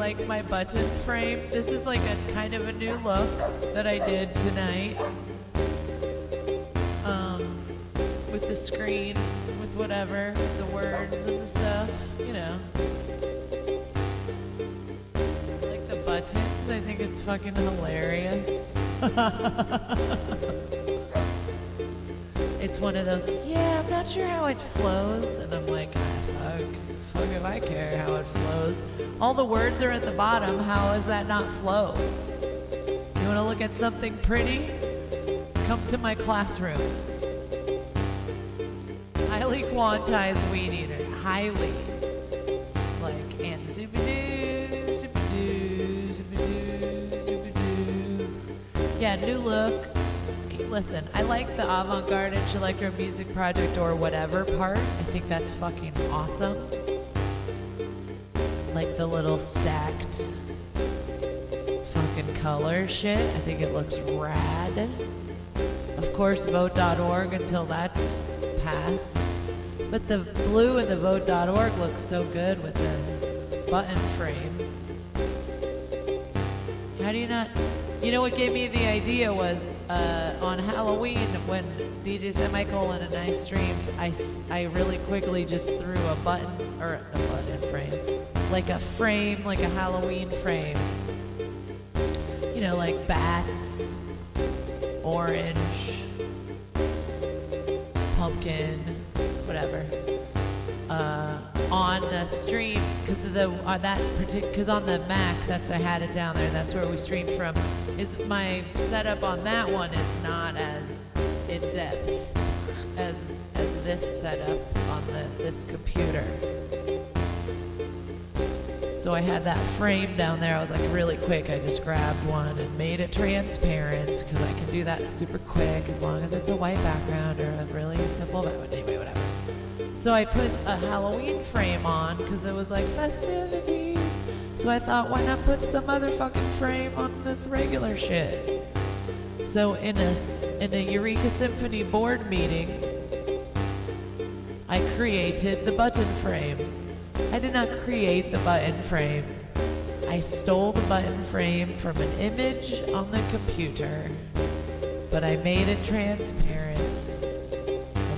like my button frame? This is like a kind of a new look that I did tonight. With the screen, with whatever, the words and stuff, you know. Like the buttons, I think it's fucking hilarious. It's one of those, yeah, I'm not sure how it flows, and I'm like, fuck if I care how it flows. All the words are at the bottom, how does that not flow? You wanna look at something pretty? Come to my classroom. Highly quantized weed eater. Highly. Like, and zoop-a-doo, zoop-a-doo, zoop-a-doo, zoop-a-doo. Yeah, new look. Listen, I like the avant-garde electro music project or whatever part. I think that's fucking awesome. Like the little stacked fucking color shit. I think it looks rad. Of course, vote.org until that's passed. But the blue in the vote.org looks so good with the button frame. How do you not... You know what gave me the idea was on Halloween when DJ Semicolon and I streamed, I really quickly just threw a button frame, like a frame, like a Halloween frame. You know, like bats, orange, pumpkin, whatever. On the stream, because on the Mac, I had it down there. That's where we streamed from. Is my setup on that one is not as in depth as this setup on this computer. So I had that frame down there. I was like really quick. I just grabbed one and made it transparent because I can do that super quick as long as it's a white background or a really simple background. Anyway, whatever. So I put a Halloween frame on because it was like festivities. So I thought, why not put some other fucking frame on this regular shit? So in a Eureka Symphony board meeting, I created the button frame. I did not create the button frame. I stole the button frame from an image on the computer, but I made it transparent.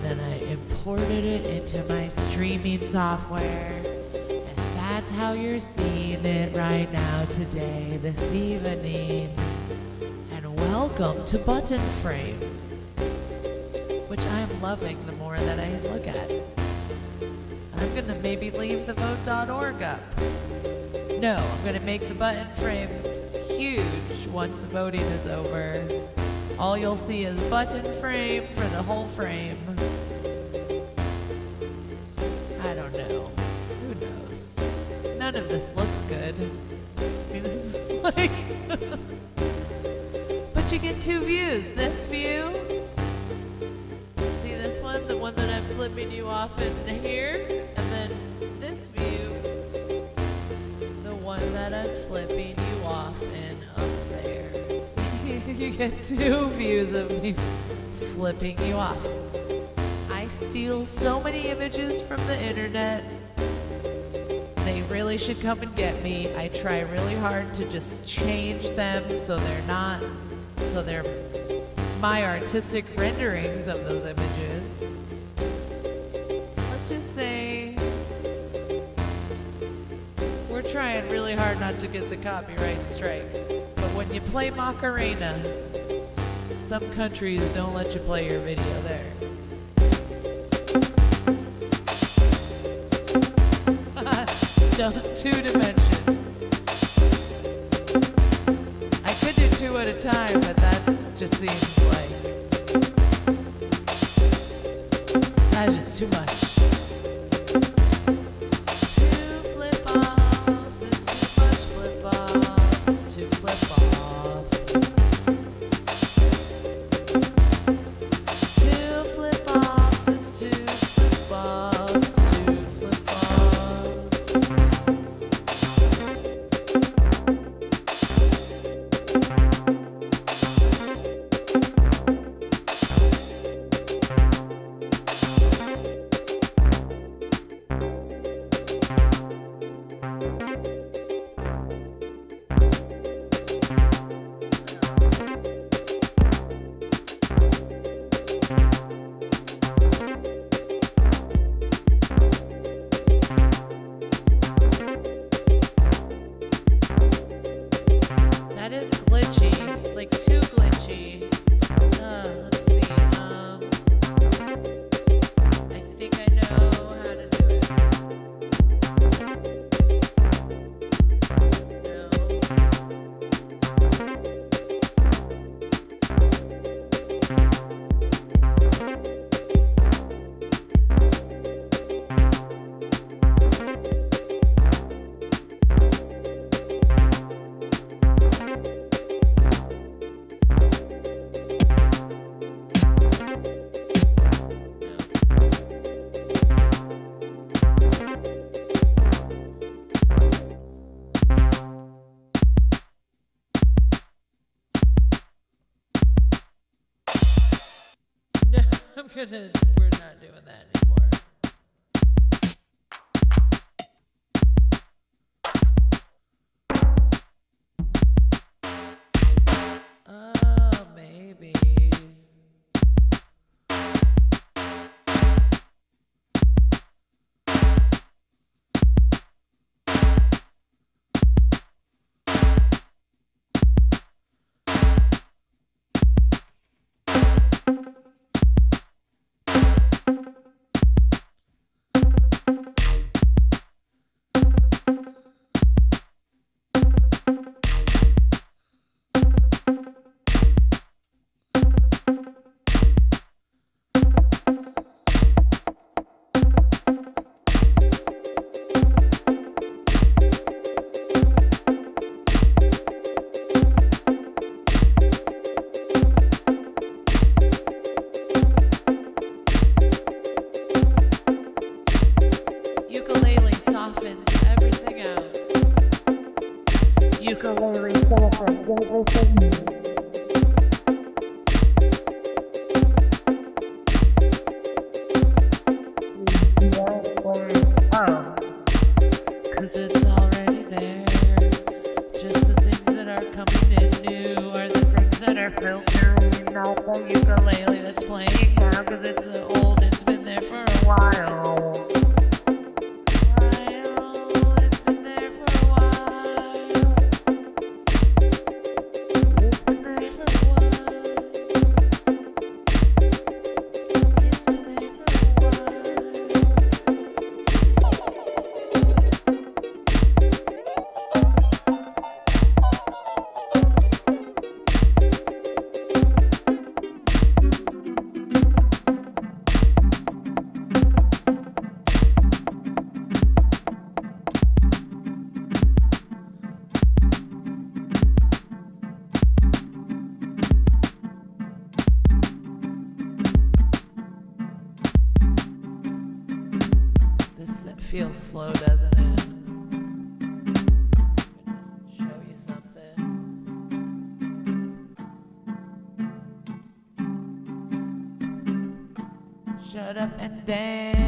Then I imported it into my streaming software, and that's how you're seeing it right now today, this evening. And welcome to Button Frame, which I am loving the more that I look at it. And I'm gonna maybe leave the vote.org up. No, I'm gonna make the Button Frame huge once the voting is over. All you'll see is button frame for the whole frame. I don't know. Who knows? None of this looks good. I mean, this is like... But you get two views. This view. See this one? The one that I'm flipping you off in here. And then this view. The one that I'm flipping you off in up there. You get two views of me flipping you off. I steal so many images from the internet. They really should come and get me. I try really hard to just change them so they're my artistic renderings of those images. Let's just say we're trying really hard not to get the copyright strikes. But when you play Macarena, some countries don't let you play your video there. Two dimensions. I could do two at a time, but that just seems like that's just too much. We're not doing that anymore. Oh, maybe. Ukulele softens everything out. Ukulele softens everything. Cause it's already there. Just the things that are coming in new are the things that are filtering out the ukulele that's playing now. Cause it's old, it's been there for a while. It's been there for a while. It's been there for a while. It's been there for a while. This feels slow, doesn't it? Show you something. Shut up and dance.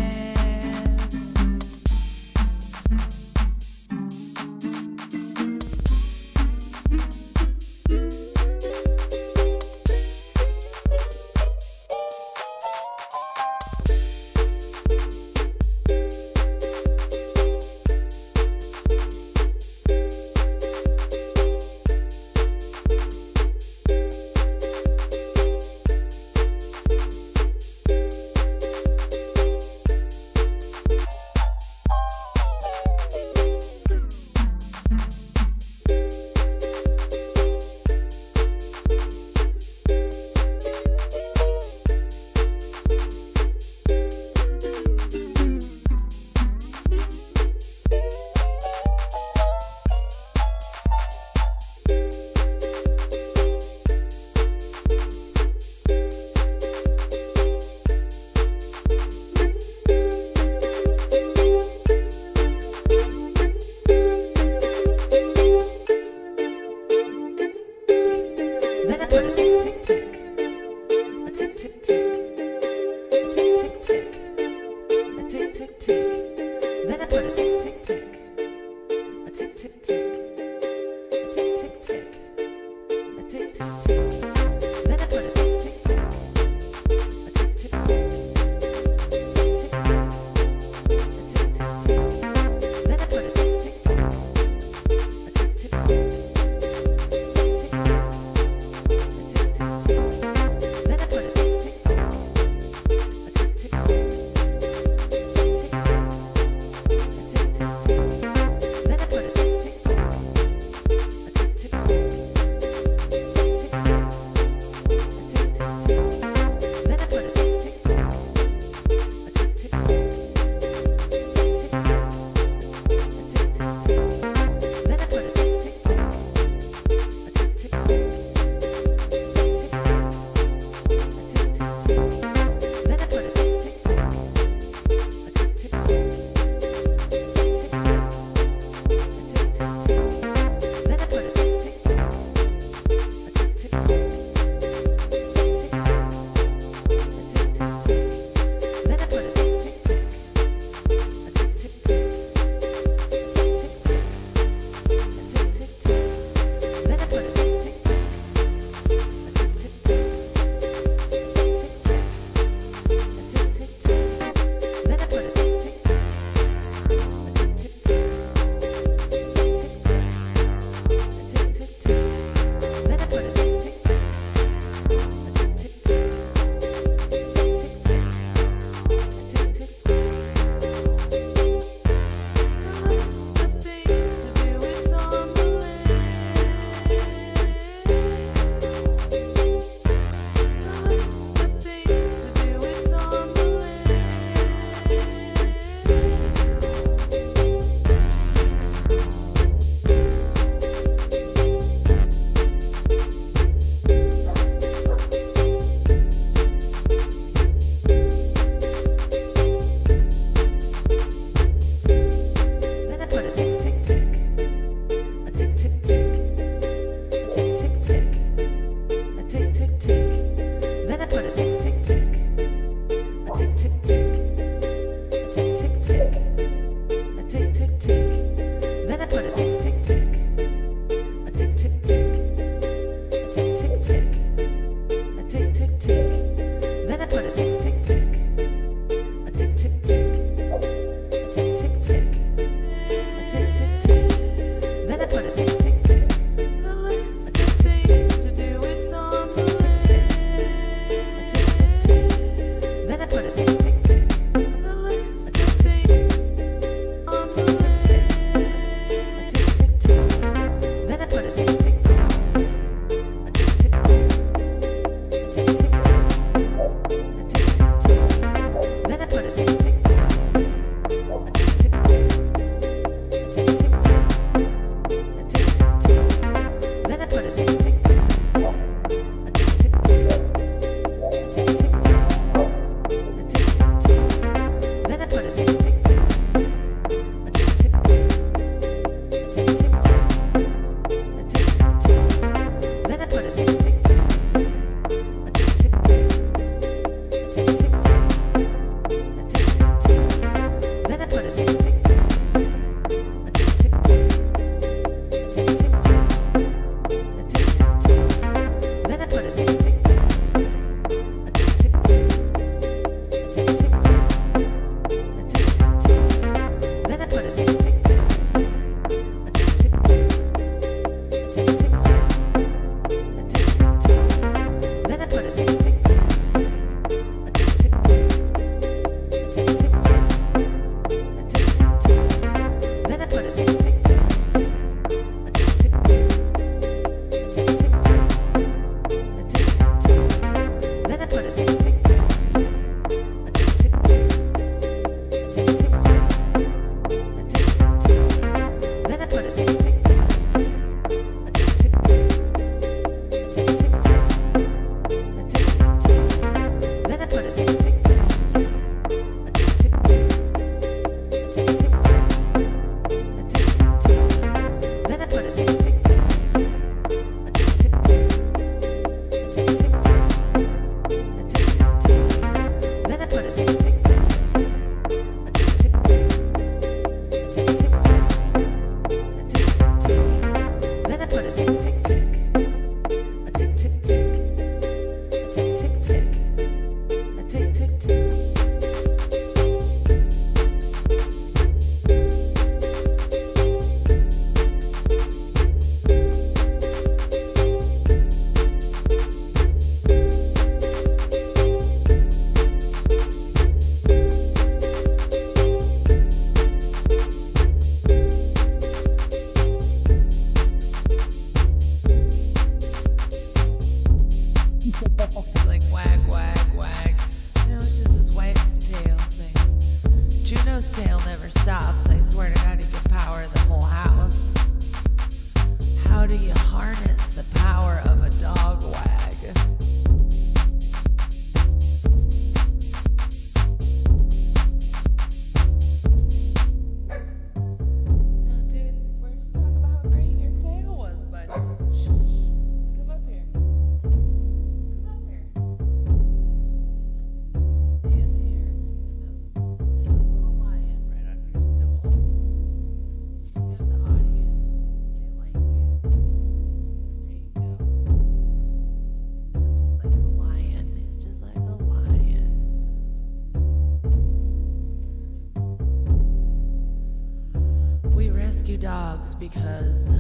dogs because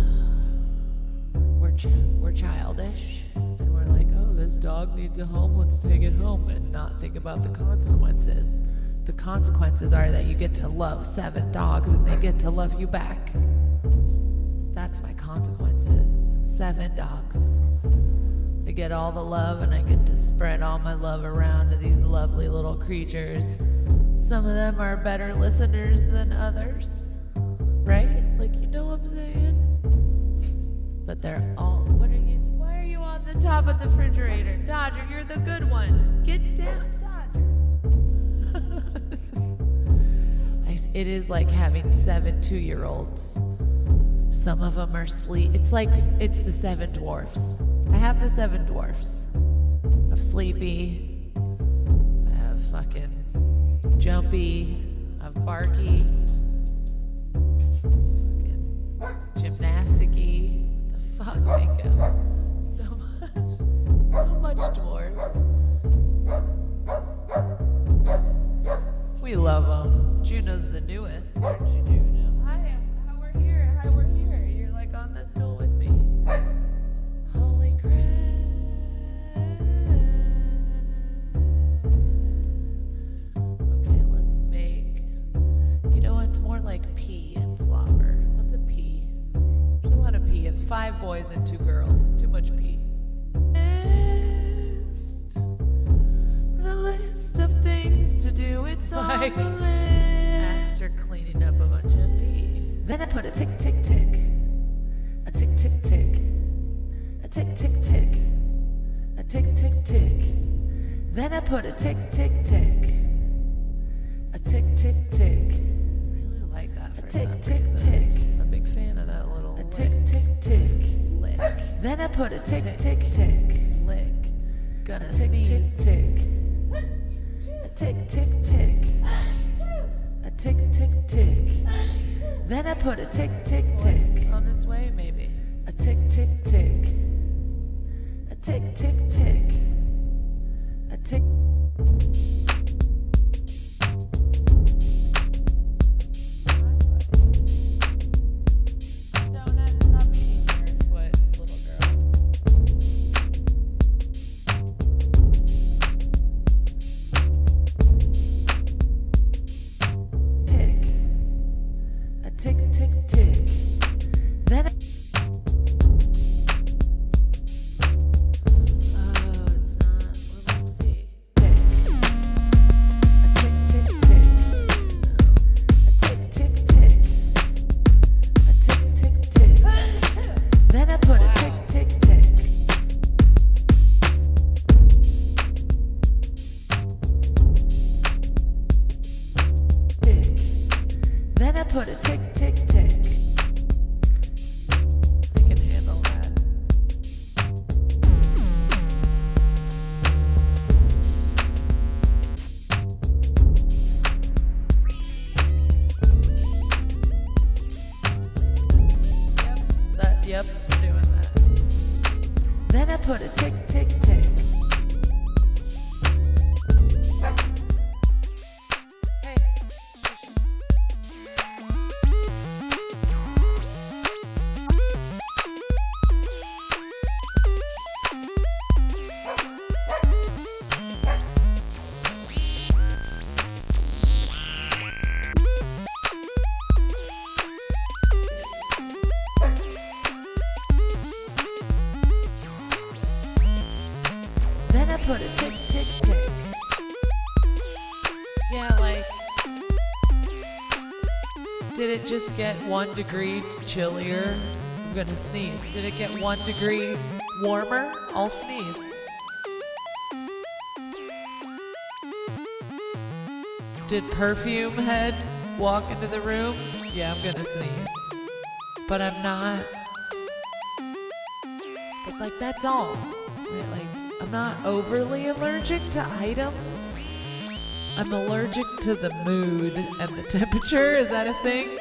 we're childish and we're like, oh, this dog needs a home, let's take it home, and not think about the consequences. The consequences are that you get to love 7 dogs and they get to love you back. That's my consequences. 7 dogs. I get all the love and I get to spread all my love around to these lovely little creatures. Some of them are better listeners than others, right? Like, you know what I'm saying? But they're all, why are you on the top of the refrigerator? Dodger, you're the good one. Get down, Dodger. It is like having 7 2-year-olds. Some of them are sleep. It's the 7 dwarfs. I have the 7 dwarfs. I have Sleepy. I have fucking Jumpy. I have Barky. Fucking Gymnasticy. What the fuck, Dingo? So much dwarfs. We love them. Juno's the newest. Aren't you, Juno? Hi, we're here. You're like on the stool with me. Holy crap. Okay, let's make, it's more like pee and slobber. What's a pee? There's a lot of pee. It's 5 boys and 2 girls. Too much pee. The list of things to do, it's like on the list. After cleaning up a bunch of pee. Then I put a tick, tick, tick. A tick, tick, tick. A tick, tick, tick. A tick, tick, tick. Then I put a tick, tick, tick. A tick, tick, tick. I really like that for tick, tick, tick. I'm a big fan of that little lick. Tick, tick, tick. Lick. Then I put a tick, tick, tick. Lick. Gonna sneeze. Tick, tick, tick. A tick, tick, tick. A tick, tick, tick. Then I put a tick, tick, tick. On its way, maybe. A tick, tick, tick. A tick, tick, tick. A tick. Tick, tick, tick. Then it's not. Well, let's see. Tick. A tick, tick, tick. No. A tick, tick, tick. A tick, tick, tick. Then I put a tick, tick, tick. Tick. Then I put a tick, tick, tick. I can handle that. Yep, I'm doing that. Then I put a tick, tick, tick. Then I put a tick, tick, tick. Yeah, like, did it just get 1 degree chillier? I'm gonna sneeze. Did it get 1 degree warmer? I'll sneeze. Did Perfume Head walk into the room? Yeah, I'm gonna sneeze. But I'm not. But like, that's all. Right? Like, I'm not overly allergic to items. I'm allergic to the mood and the temperature. Is that a thing?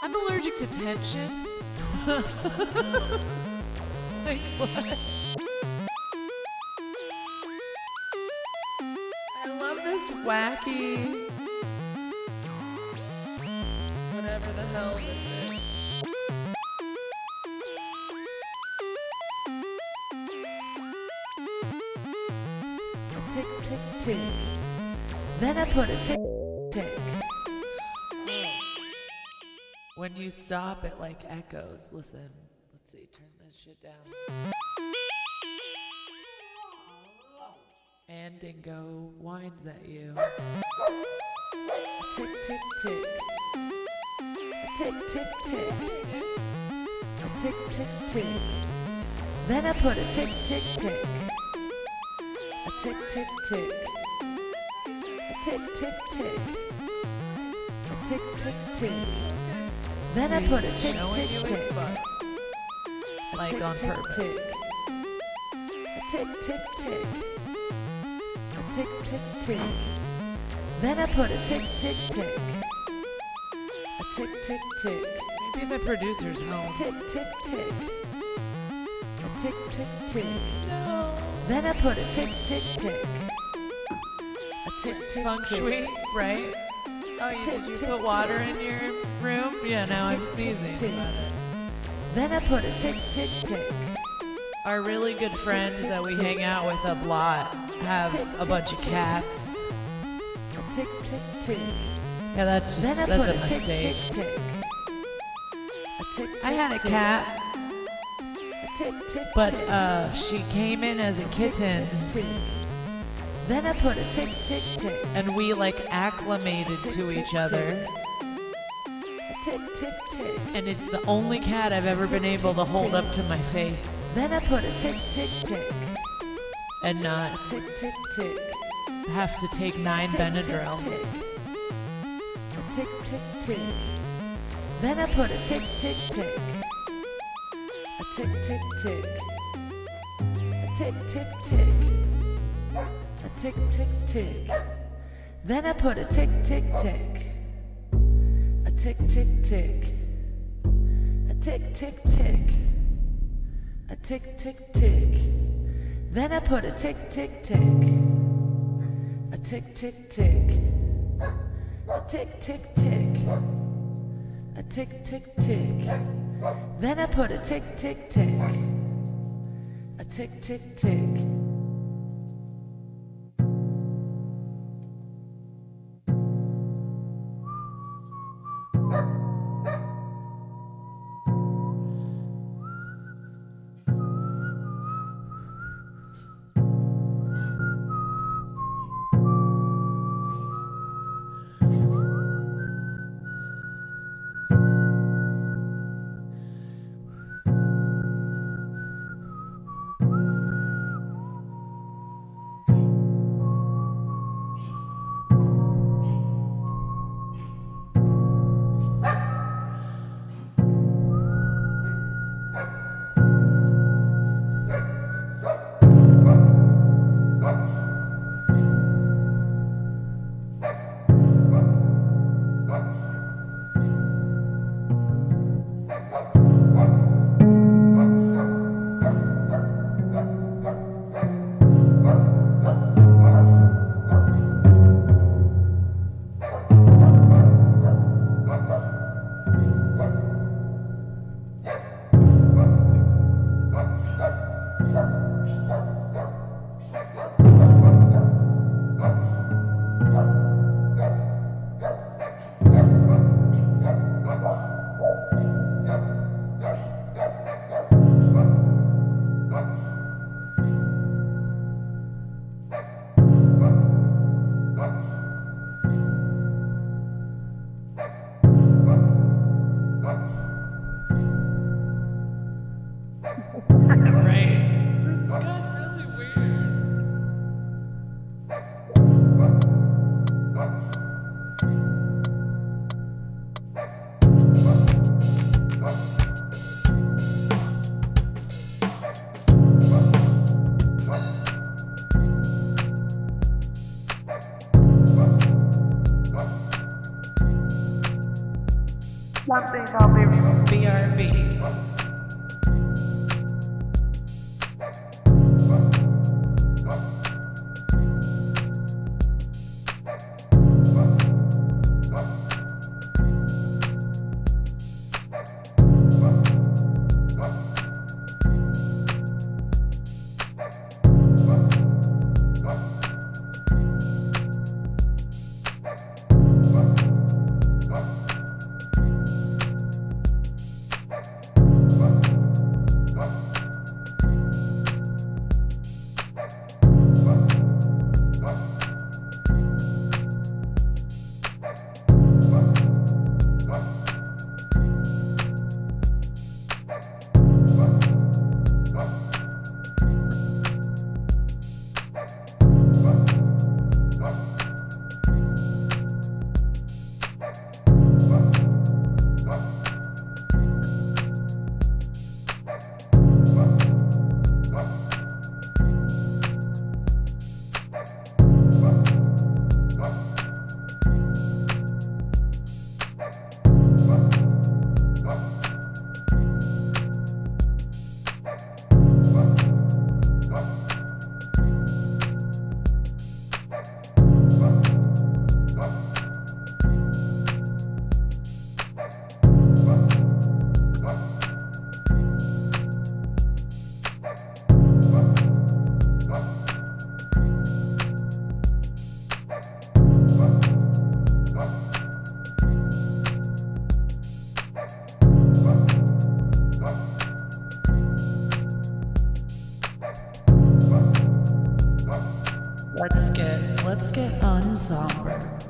I'm allergic to tension. Like, what? I love this wacky, whatever the hell this is. Tick, tick, tick. Then I put a tick, tick. When you stop, it like echoes. Listen. Let's see. Turn this shit down. And Dingo whines at you. Tick, tick, tick. Tick, tick, tick. Tick, tick, tick. Then I put a tick, tick, tick. A tick, tick, tick. A tick, tick, tick. A tick, tick, tick. Then I put a tick, tick, tick. Like on purpose. A tick, tick, tick. A tick, tick, tick. Then I put a tick, tick, tick. A tick, tick, tick. Maybe the producer's home. Tick, tick, tick. A tick, tick, tick. No. Then I put a tick, tick, tick. A tick, tick, feng shui, right? Oh, did you put water in your room? Yeah, now I'm sneezing about it. Then I put a tick, tick, tick. Our really good friends that we hang out with a lot have a bunch of cats. Tick, tick, tick. Yeah, that's a mistake. I had a cat, but she came in as a kitten. Then I put a tick, tick, tick. And we like acclimated to each other. Tick, tick, tick. And it's the only cat I've ever been able to hold up to my face. Then I put a tick, tick, tick. And not tick, tick, tick. Have to take 9 Benadryl. Tick, tick, tick. Then I put a tick, tick, tick. A tick, tick, tick. A tick, tick, tick. A tick, tick, tick. Then I put a tick, tick, tick. A tick, tick, tick. A tick, tick, tick. A tick, tick, tick. Then I put a tick, tick, tick. A tick, tick, tick. A tick, tick, tick. A tick, tick, tick. Then I put a tick, tick, tick. A tick, tick, tick. One thing I'll be BRB. Let's get unsomber.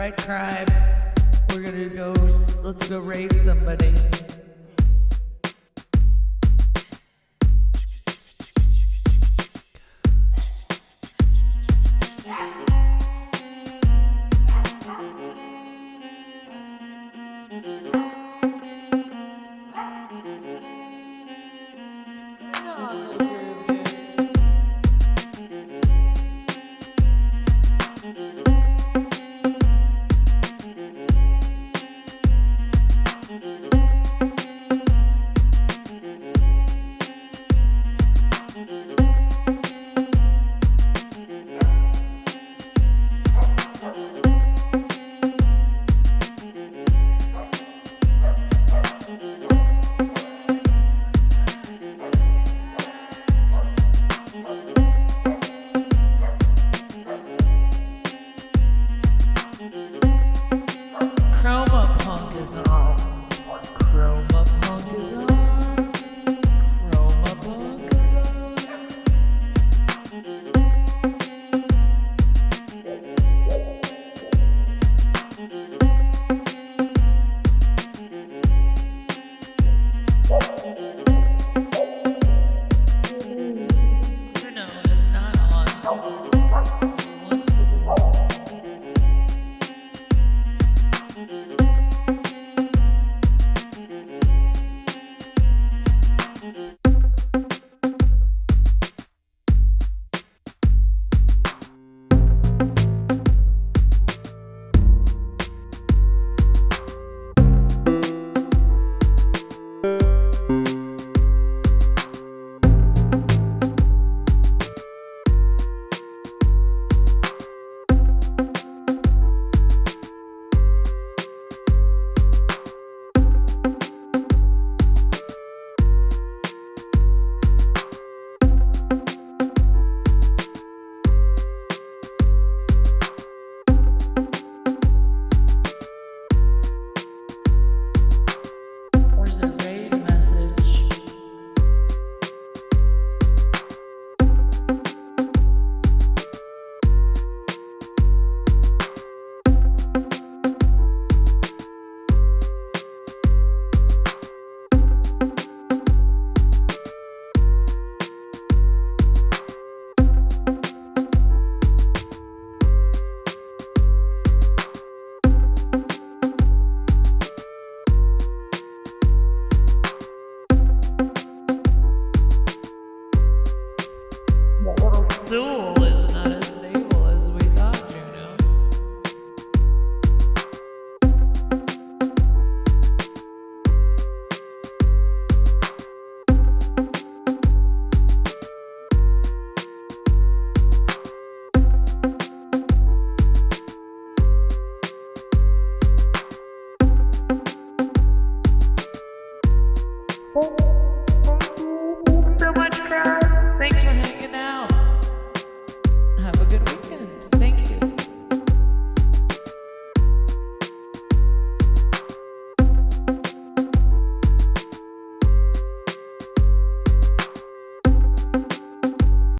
right, crime? Let's go raid somebody. Chroma punk is on. Chroma punk is on. Chroma punk is No, it's not on. Where's the raid message? Zool is not as stable as we thought, Juno. Thanks so much, guys. Thanks for hanging out. Have a good week.